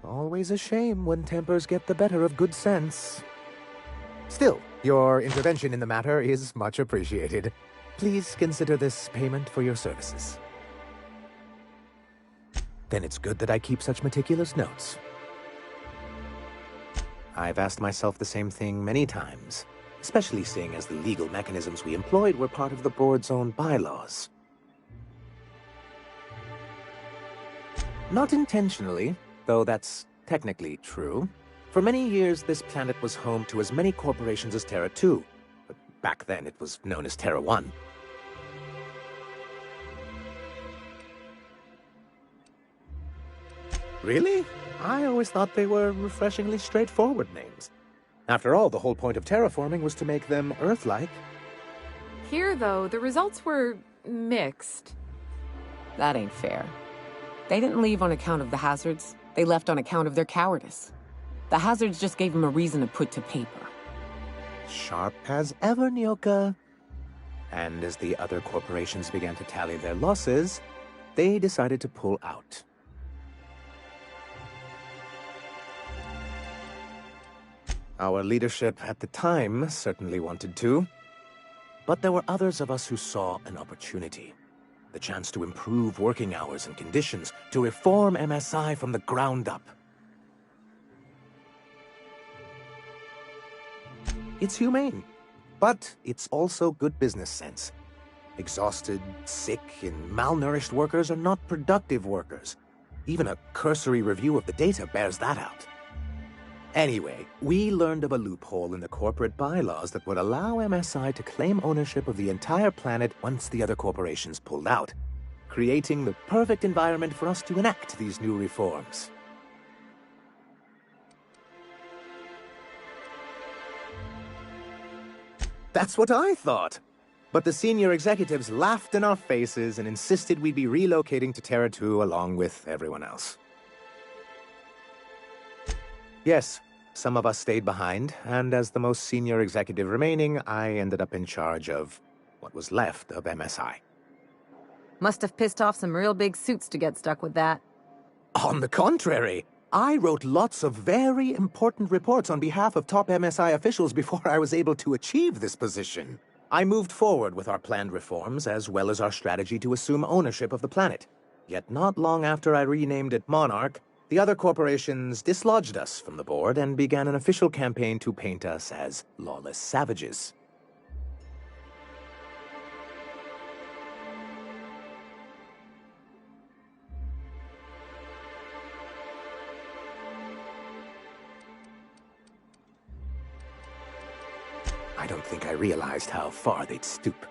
Always a shame when tempers get the better of good sense. Still, your intervention in the matter is much appreciated. Please consider this payment for your services. Then it's good that I keep such meticulous notes. I've asked myself the same thing many times, especially seeing as the legal mechanisms we employed were part of the board's own bylaws. Not intentionally, though that's technically true. For many years, this planet was home to as many corporations as Terra 2, but back then it was known as Terra 1. Really? I always thought they were refreshingly straightforward names. After all, the whole point of terraforming was to make them Earth-like. Here, though, the results were mixed. That ain't fair. They didn't leave on account of the hazards. They left on account of their cowardice. The hazards just gave them a reason to put to paper. Sharp as ever, Nyoka. And as the other corporations began to tally their losses, they decided to pull out. Our leadership at the time certainly wanted to, but there were others of us who saw an opportunity. The chance to improve working hours and conditions, to reform MSI from the ground up. It's humane, but it's also good business sense. Exhausted, sick, and malnourished workers are not productive workers. Even a cursory review of the data bears that out. Anyway, we learned of a loophole in the corporate bylaws that would allow MSI to claim ownership of the entire planet once the other corporations pulled out, creating the perfect environment for us to enact these new reforms. That's what I thought. But the senior executives laughed in our faces and insisted we'd be relocating to Terra 2 along with everyone else. Yes, some of us stayed behind, and as the most senior executive remaining, I ended up in charge of what was left of MSI. Must have pissed off some real big suits to get stuck with that. On the contrary, I wrote lots of very important reports on behalf of top MSI officials before I was able to achieve this position. I moved forward with our planned reforms, as well as our strategy to assume ownership of the planet. Yet not long after I renamed it Monarch, the other corporations dislodged us from the board and began an official campaign to paint us as lawless savages. I don't think I realized how far they'd stoop.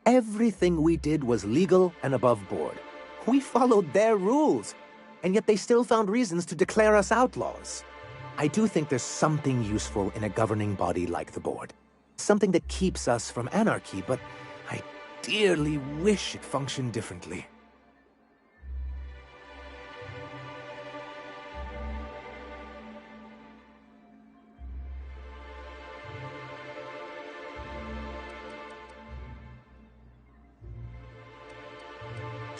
Everything we did was legal and above board. We followed their rules, and yet they still found reasons to declare us outlaws. I do think there's something useful in a governing body like the board. Something that keeps us from anarchy, but I dearly wish it functioned differently.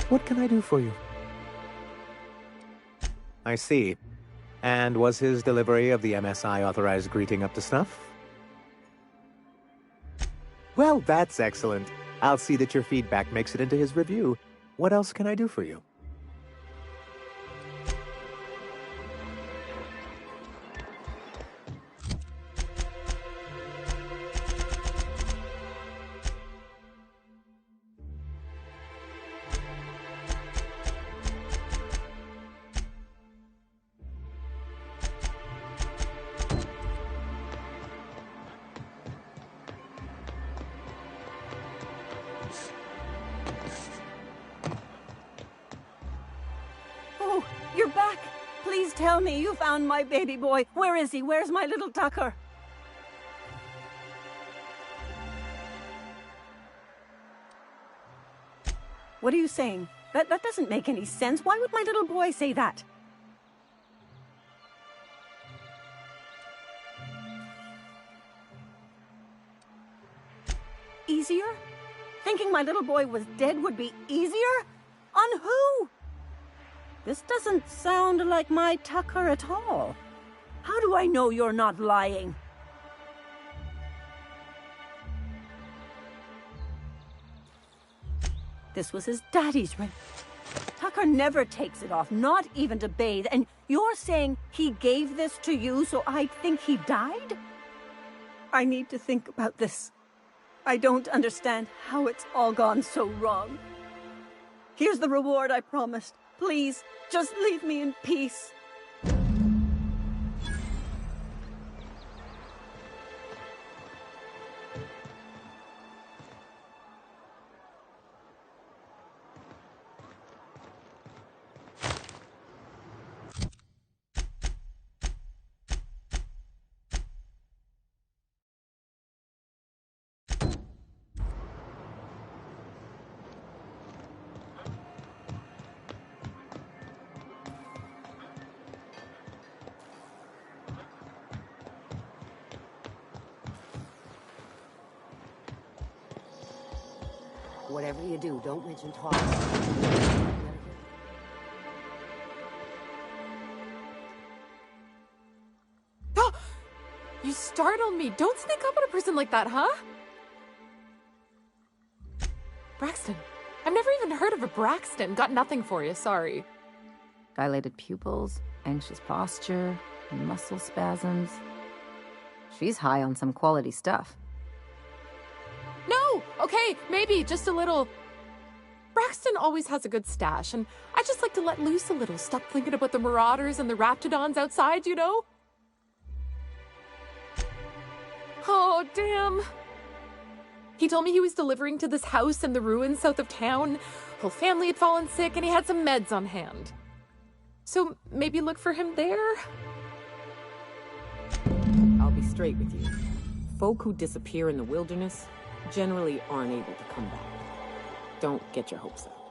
What can I do for you? I see. And was his delivery of the MSI authorized greeting up to snuff? Well, that's excellent. I'll see that your feedback makes it into his review. What else can I do for you? Oh, you're back! Please tell me you found my baby boy. Where is he? Where's my little Tucker? What are you saying? That doesn't make any sense. Why would my little boy say that? Easier? Thinking my little boy was dead would be easier? On who? This doesn't sound like my Tucker at all. How do I know you're not lying? This was his daddy's ring. Tucker never takes it off, not even to bathe, and you're saying he gave this to you so I'd think he died? I need to think about this. I don't understand how it's all gone so wrong. Here's the reward I promised. Please, just leave me in peace. Whatever you do, don't mention talking. You startled me. Don't sneak up on a person like that, huh? Braxton. I've never even heard of a Braxton. Got nothing for you, sorry. Dilated pupils, anxious posture, muscle spasms. She's high on some quality stuff. No! Okay, maybe just a little. Braxton always has a good stash, and I just like to let loose a little. Stop thinking about the marauders and the raptidons outside, you know? Oh, damn. He told me he was delivering to this house in the ruins south of town. Whole family had fallen sick, and he had some meds on hand. So maybe look for him there? I'll be straight with you. Folk who disappear in the wilderness generally aren't able to come back. Don't get your hopes up.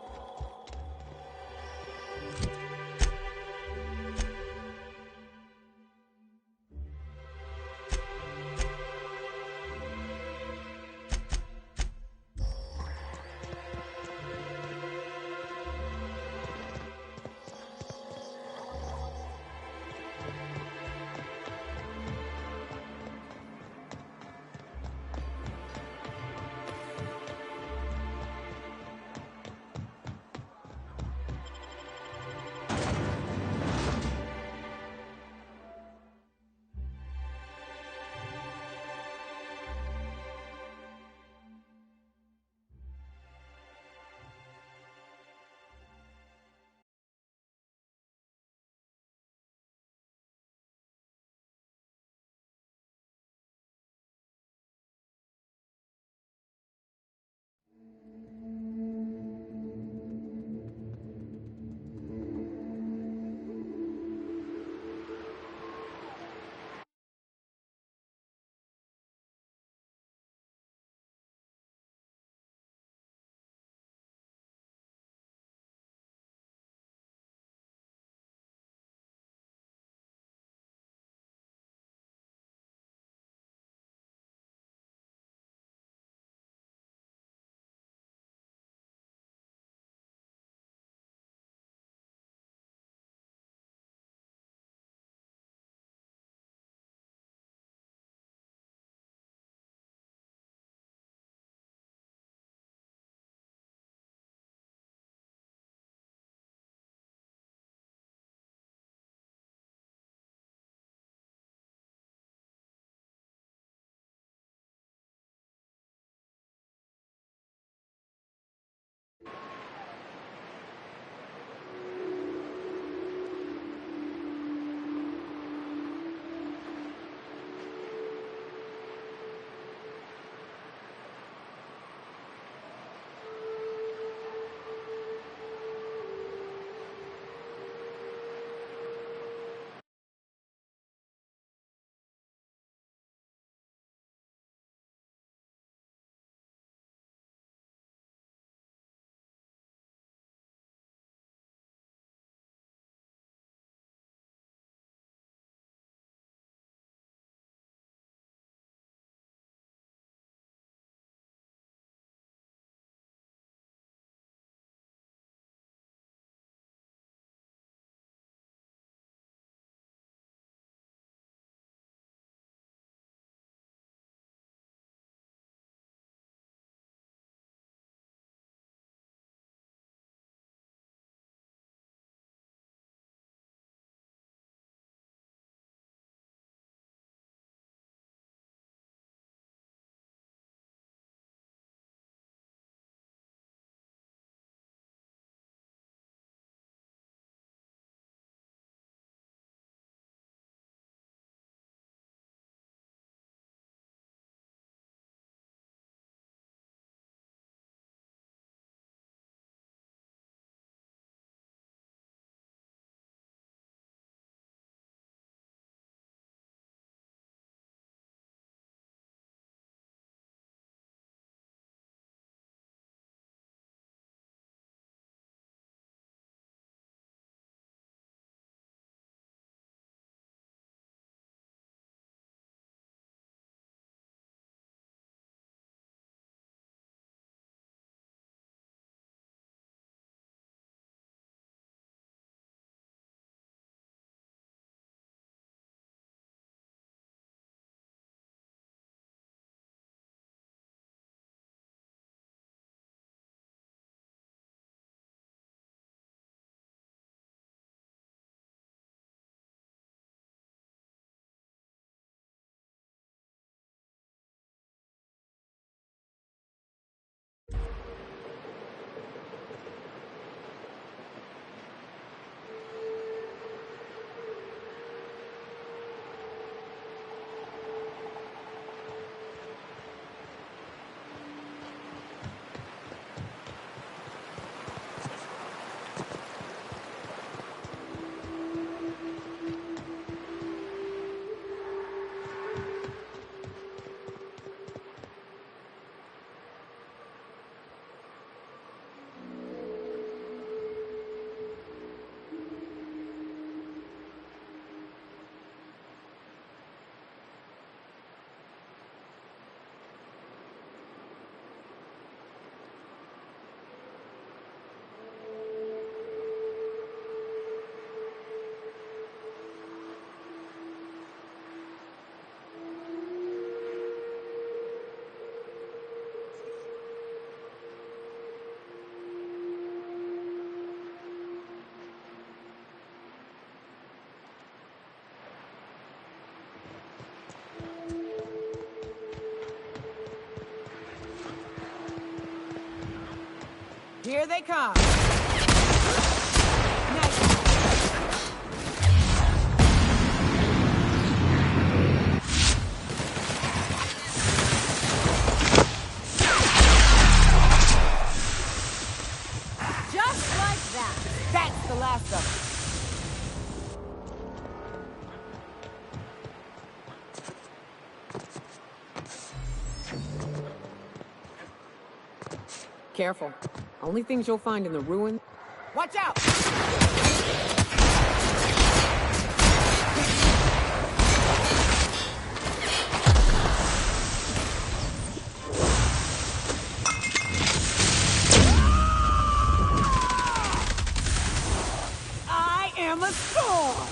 Here they come. Just like that. That's the last of them. Careful. Only things you'll find in the ruin. Watch out! I am a storm!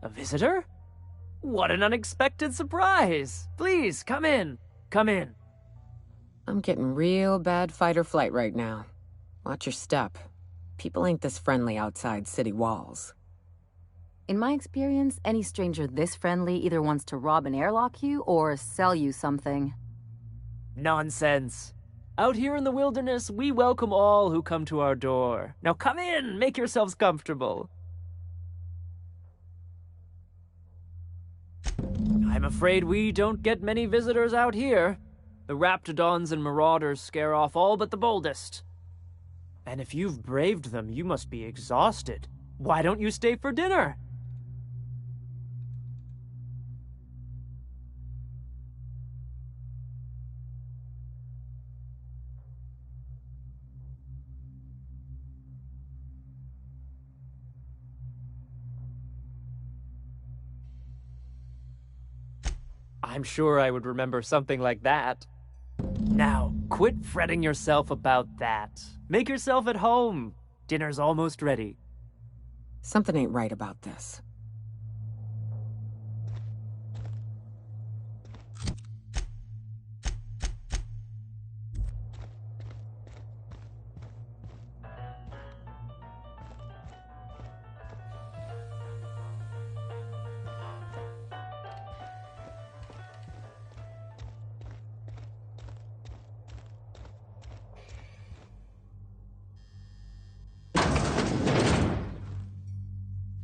A visitor? What an unexpected surprise! Please, come in. Come in. I'm getting real bad fight or flight right now. Watch your step. People ain't this friendly outside city walls. In my experience, any stranger this friendly either wants to rob and airlock you or sell you something. Nonsense. Out here in the wilderness, we welcome all who come to our door. Now come in, make yourselves comfortable. I'm afraid we don't get many visitors out here. The Raptidons and Marauders scare off all but the boldest. And if you've braved them, you must be exhausted. Why don't you stay for dinner? I'm sure I would remember something like that. Now, quit fretting yourself about that. Make yourself at home. Dinner's almost ready. Something ain't right about this.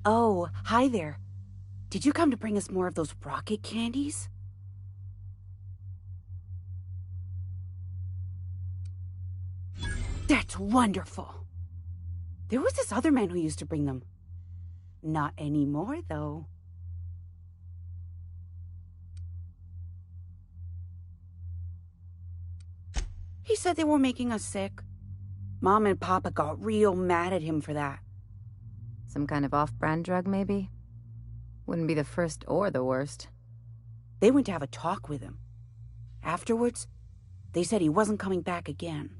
Oh, hi there. Did you come to bring us more of those rocket candies? That's wonderful. There was this other man who used to bring them. Not anymore, though. He said they were making us sick. Mom and Papa got real mad at him for that. Some kind of off-brand drug, maybe? Wouldn't be the first or the worst. They went to have a talk with him. Afterwards, they said he wasn't coming back again.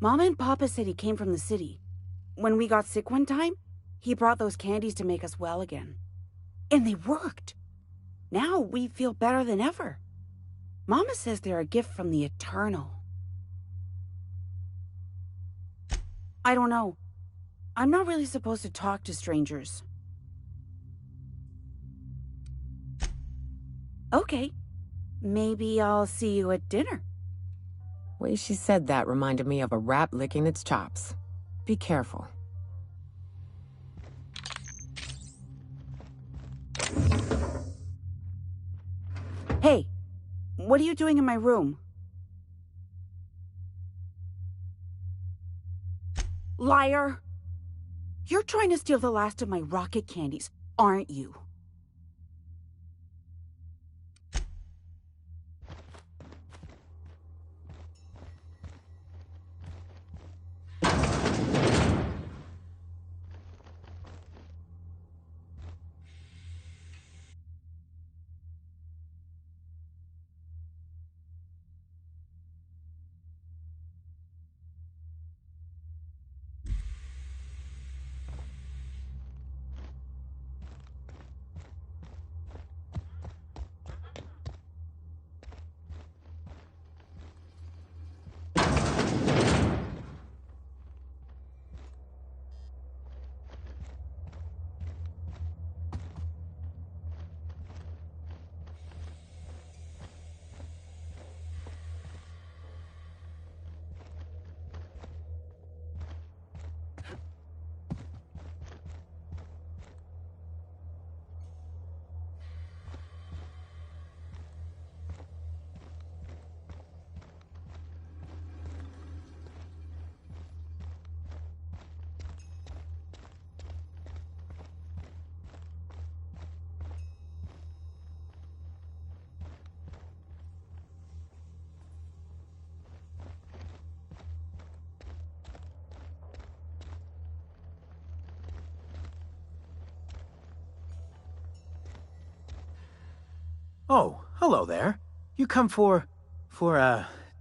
Mama and Papa said he came from the city. When we got sick one time, he brought those candies to make us well again. And they worked. Now we feel better than ever. Mama says they're a gift from the Eternal. I don't know. I'm not really supposed to talk to strangers. Okay. Maybe I'll see you at dinner. Way she said that reminded me of a rat licking its chops. Be careful. Hey, what are you doing in my room? Liar! You're trying to steal the last of my rocket candies, aren't you? Oh, hello there. You come for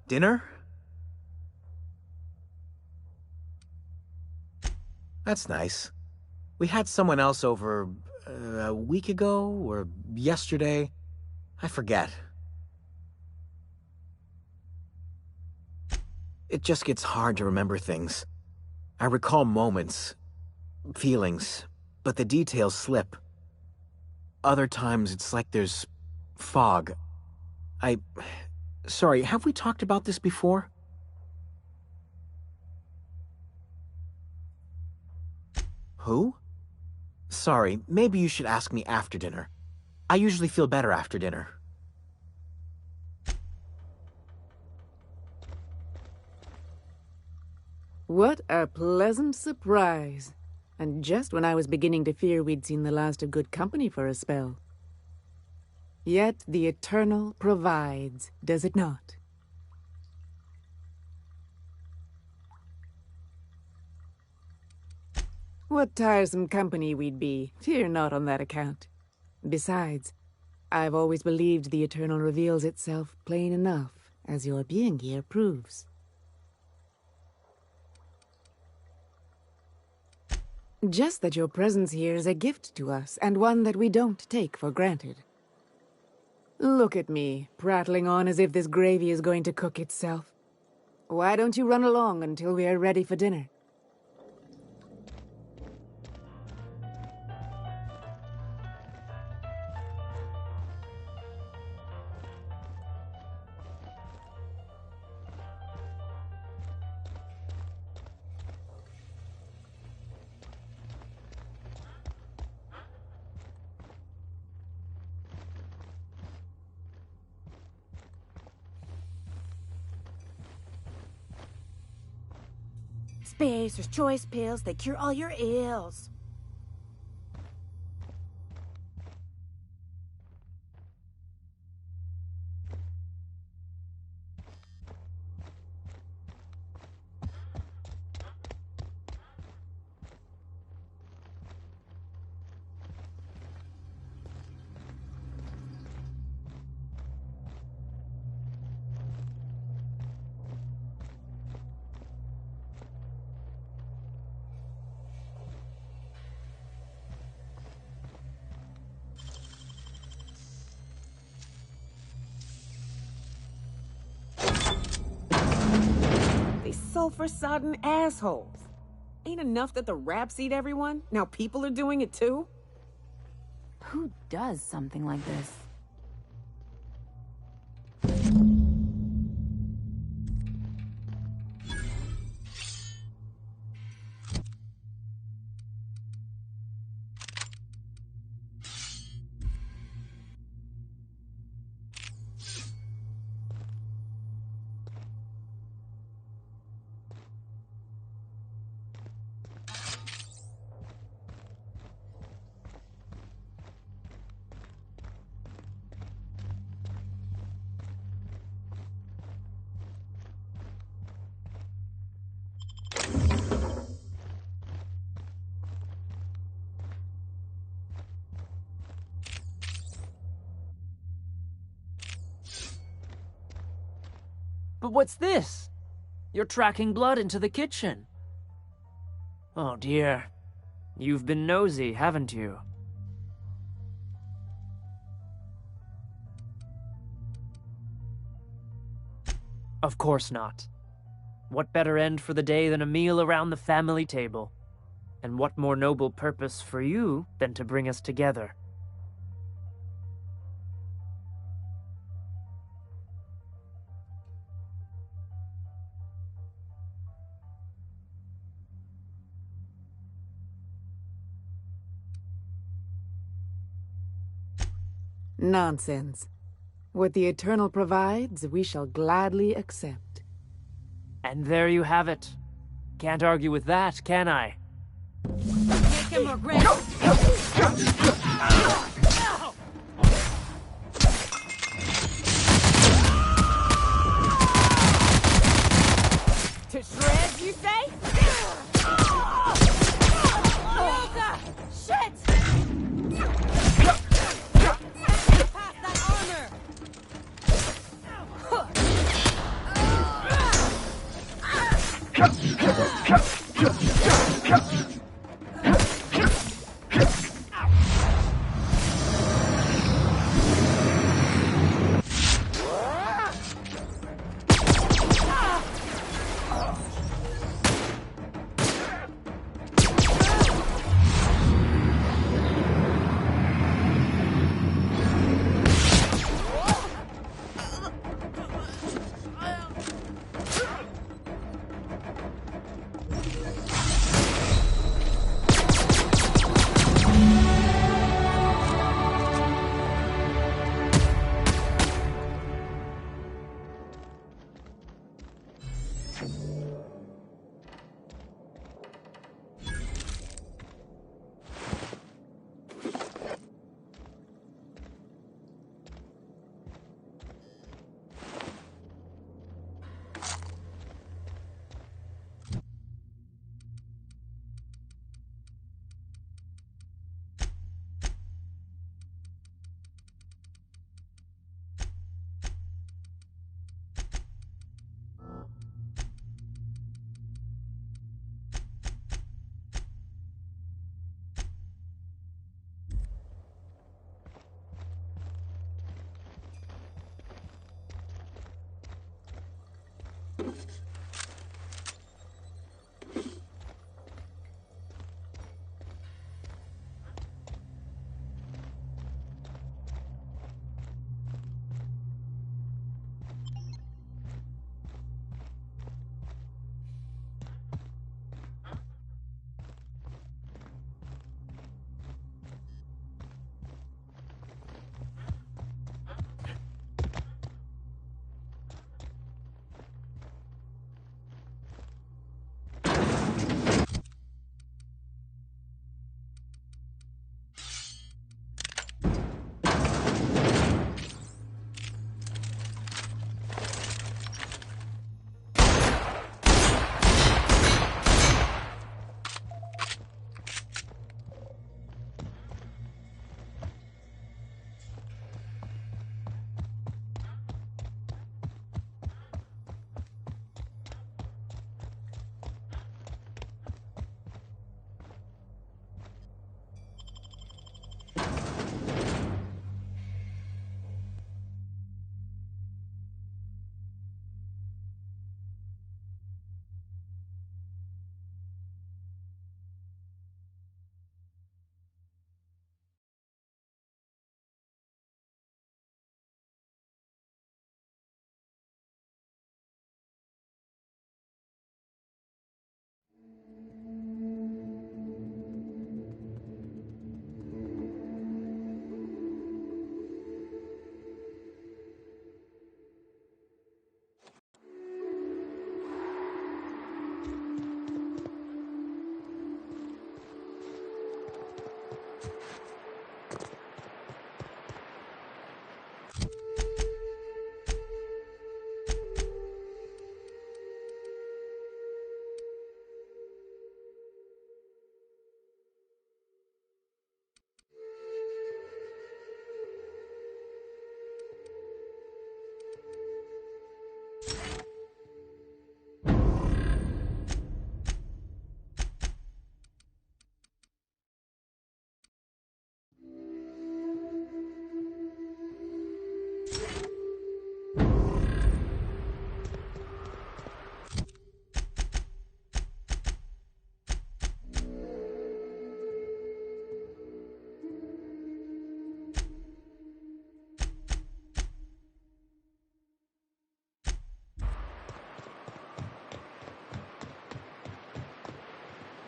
dinner? That's nice. We had someone else over a week ago or yesterday. I forget. It just gets hard to remember things. I recall moments, feelings, but the details slip. Other times it's like there's fog. Sorry, have we talked about this before? Who? Sorry, maybe you should ask me after dinner. I usually feel better after dinner. What a pleasant surprise. And just when I was beginning to fear we'd seen the last of good company for a spell. Yet the Eternal provides, does it not? What tiresome company we'd be. Fear not on that account. Besides, I've always believed the Eternal reveals itself plain enough, as your being here proves. Just that your presence here is a gift to us, and one that we don't take for granted. Look at me, prattling on as if this gravy is going to cook itself. Why don't you run along until we are ready for dinner? Spacer's choice pills, they cure all your ills. Sulfur-sodden assholes. Ain't enough that the raps eat everyone? Now people are doing it too? Who does something like this? But what's this? You're tracking blood into the kitchen. Oh dear. You've been nosy, haven't you? Of course not. What better end for the day than a meal around the family table? And what more noble purpose for you than to bring us together? Nonsense. What the Eternal provides, we shall gladly accept. And there you have it. Can't argue with that, can I? Make him regret. To shreds, you say? Olga! Shit!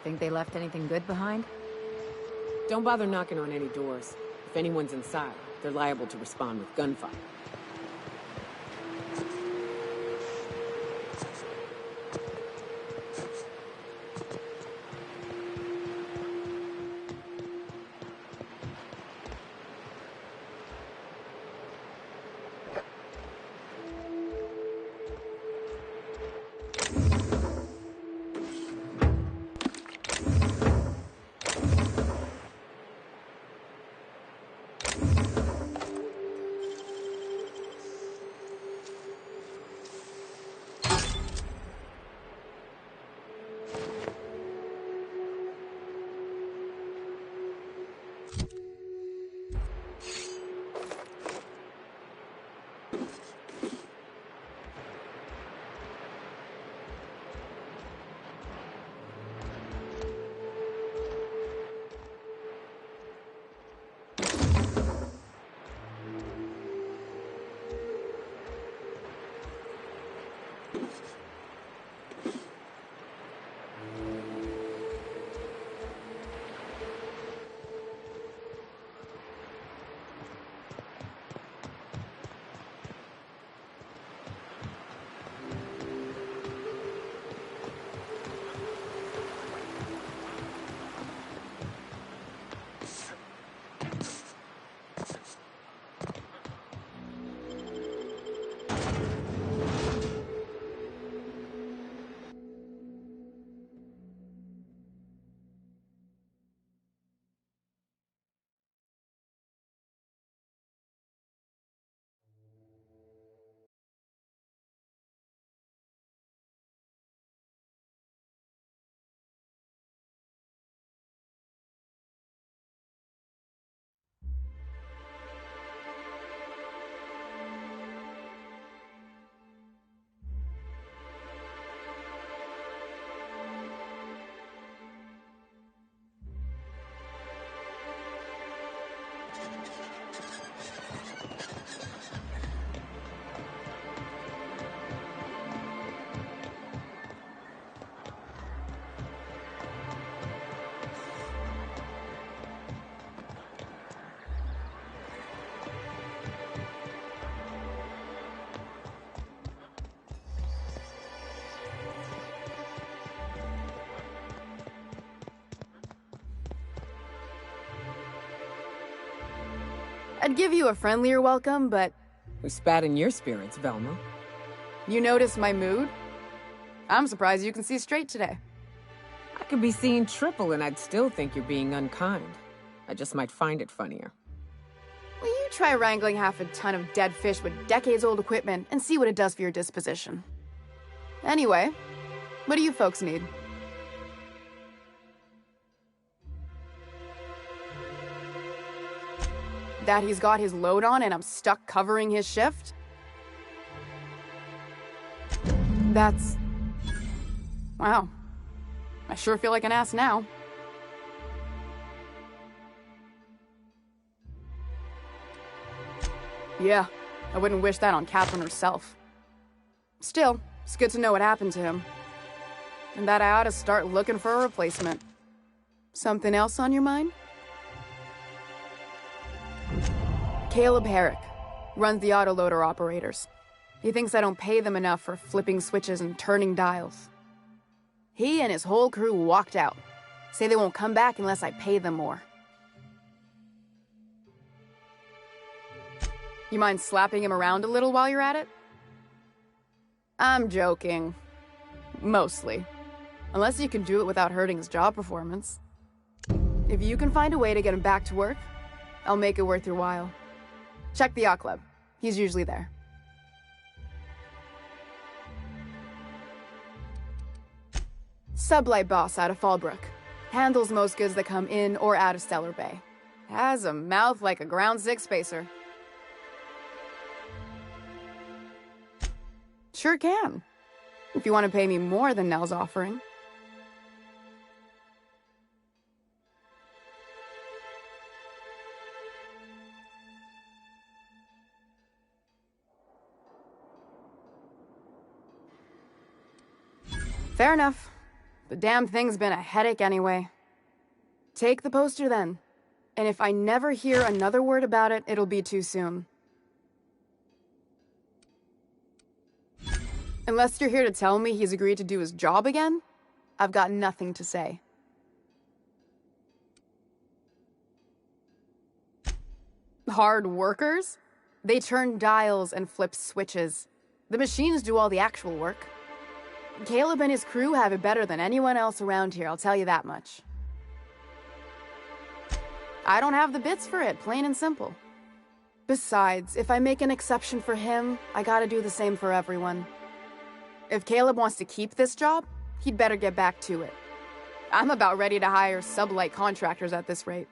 Think they left anything good behind? Don't bother knocking on any doors. If anyone's inside, they're liable to respond with gunfire. I'd give you a friendlier welcome, but... We spat in your spirits, Velma. You notice my mood? I'm surprised you can see straight today. I could be seeing triple and I'd still think you're being unkind. I just might find it funnier. Will you try wrangling half a ton of dead fish with decades-old equipment and see what it does for your disposition? Anyway, what do you folks need? That he's got his load on and I'm stuck covering his shift? That's... Wow. I sure feel like an ass now. Yeah, I wouldn't wish that on Catherine herself. Still, it's good to know what happened to him. And that I ought to start looking for a replacement. Something else on your mind? Caleb Herrick runs the autoloader operators. He thinks I don't pay them enough for flipping switches and turning dials. He and his whole crew walked out. Say they won't come back unless I pay them more. You mind slapping him around a little while you're at it? I'm joking. Mostly. Unless you can do it without hurting his job performance. If you can find a way to get him back to work, I'll make it worth your while. Check the yacht club. He's usually there. Sublight boss out of Fallbrook. Handles most goods that come in or out of Stellar Bay. Has a mouth like a Ground 6 spacer. Sure can. If you want to pay me more than Nell's offering. Fair enough. The damn thing's been a headache anyway. Take the poster then. And if I never hear another word about it, it'll be too soon. Unless you're here to tell me he's agreed to do his job again, I've got nothing to say. Hard workers? They turn dials and flip switches. The machines do all the actual work. Caleb and his crew have it better than anyone else around here, I'll tell you that much. I don't have the bits for it, plain and simple. Besides, if I make an exception for him, I gotta do the same for everyone. If Caleb wants to keep this job, he'd better get back to it. I'm about ready to hire sublight contractors at this rate.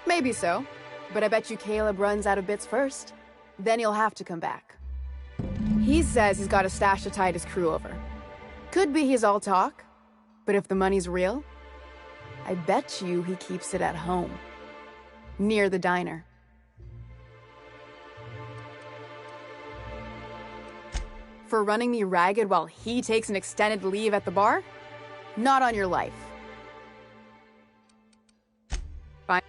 Maybe so, but I bet you Caleb runs out of bits first. Then he'll have to come back. He says he's got a stash to tide his crew over. Could be he's all talk, but if the money's real, I bet you he keeps it at home, near the diner. For running me ragged while he takes an extended leave at the bar? Not on your life. Fine.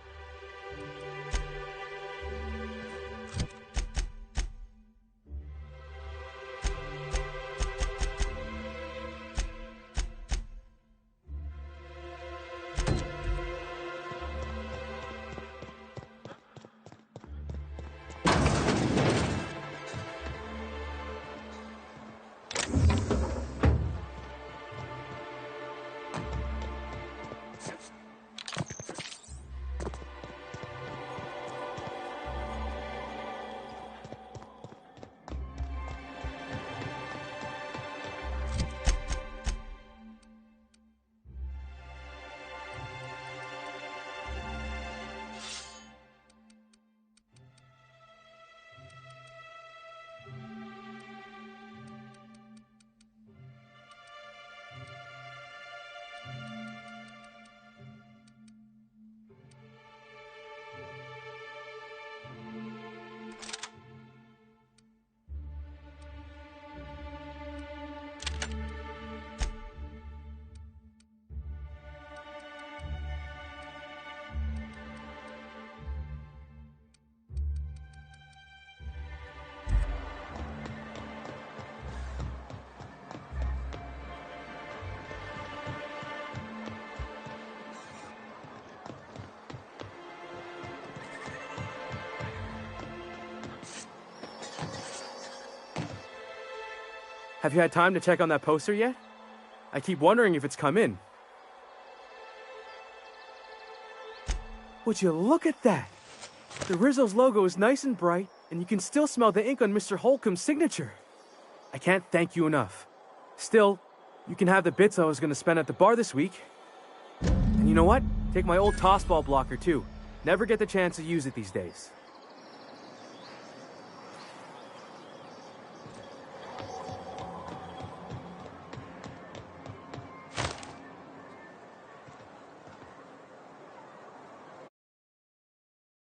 Have you had time to check on that poster yet? I keep wondering if it's come in. Would you look at that? The Rizzo's logo is nice and bright, and you can still smell the ink on Mr. Holcomb's signature. I can't thank you enough. Still, you can have the bits I was going to spend at the bar this week. And you know what? Take my old tossball blocker, too. Never get the chance to use it these days.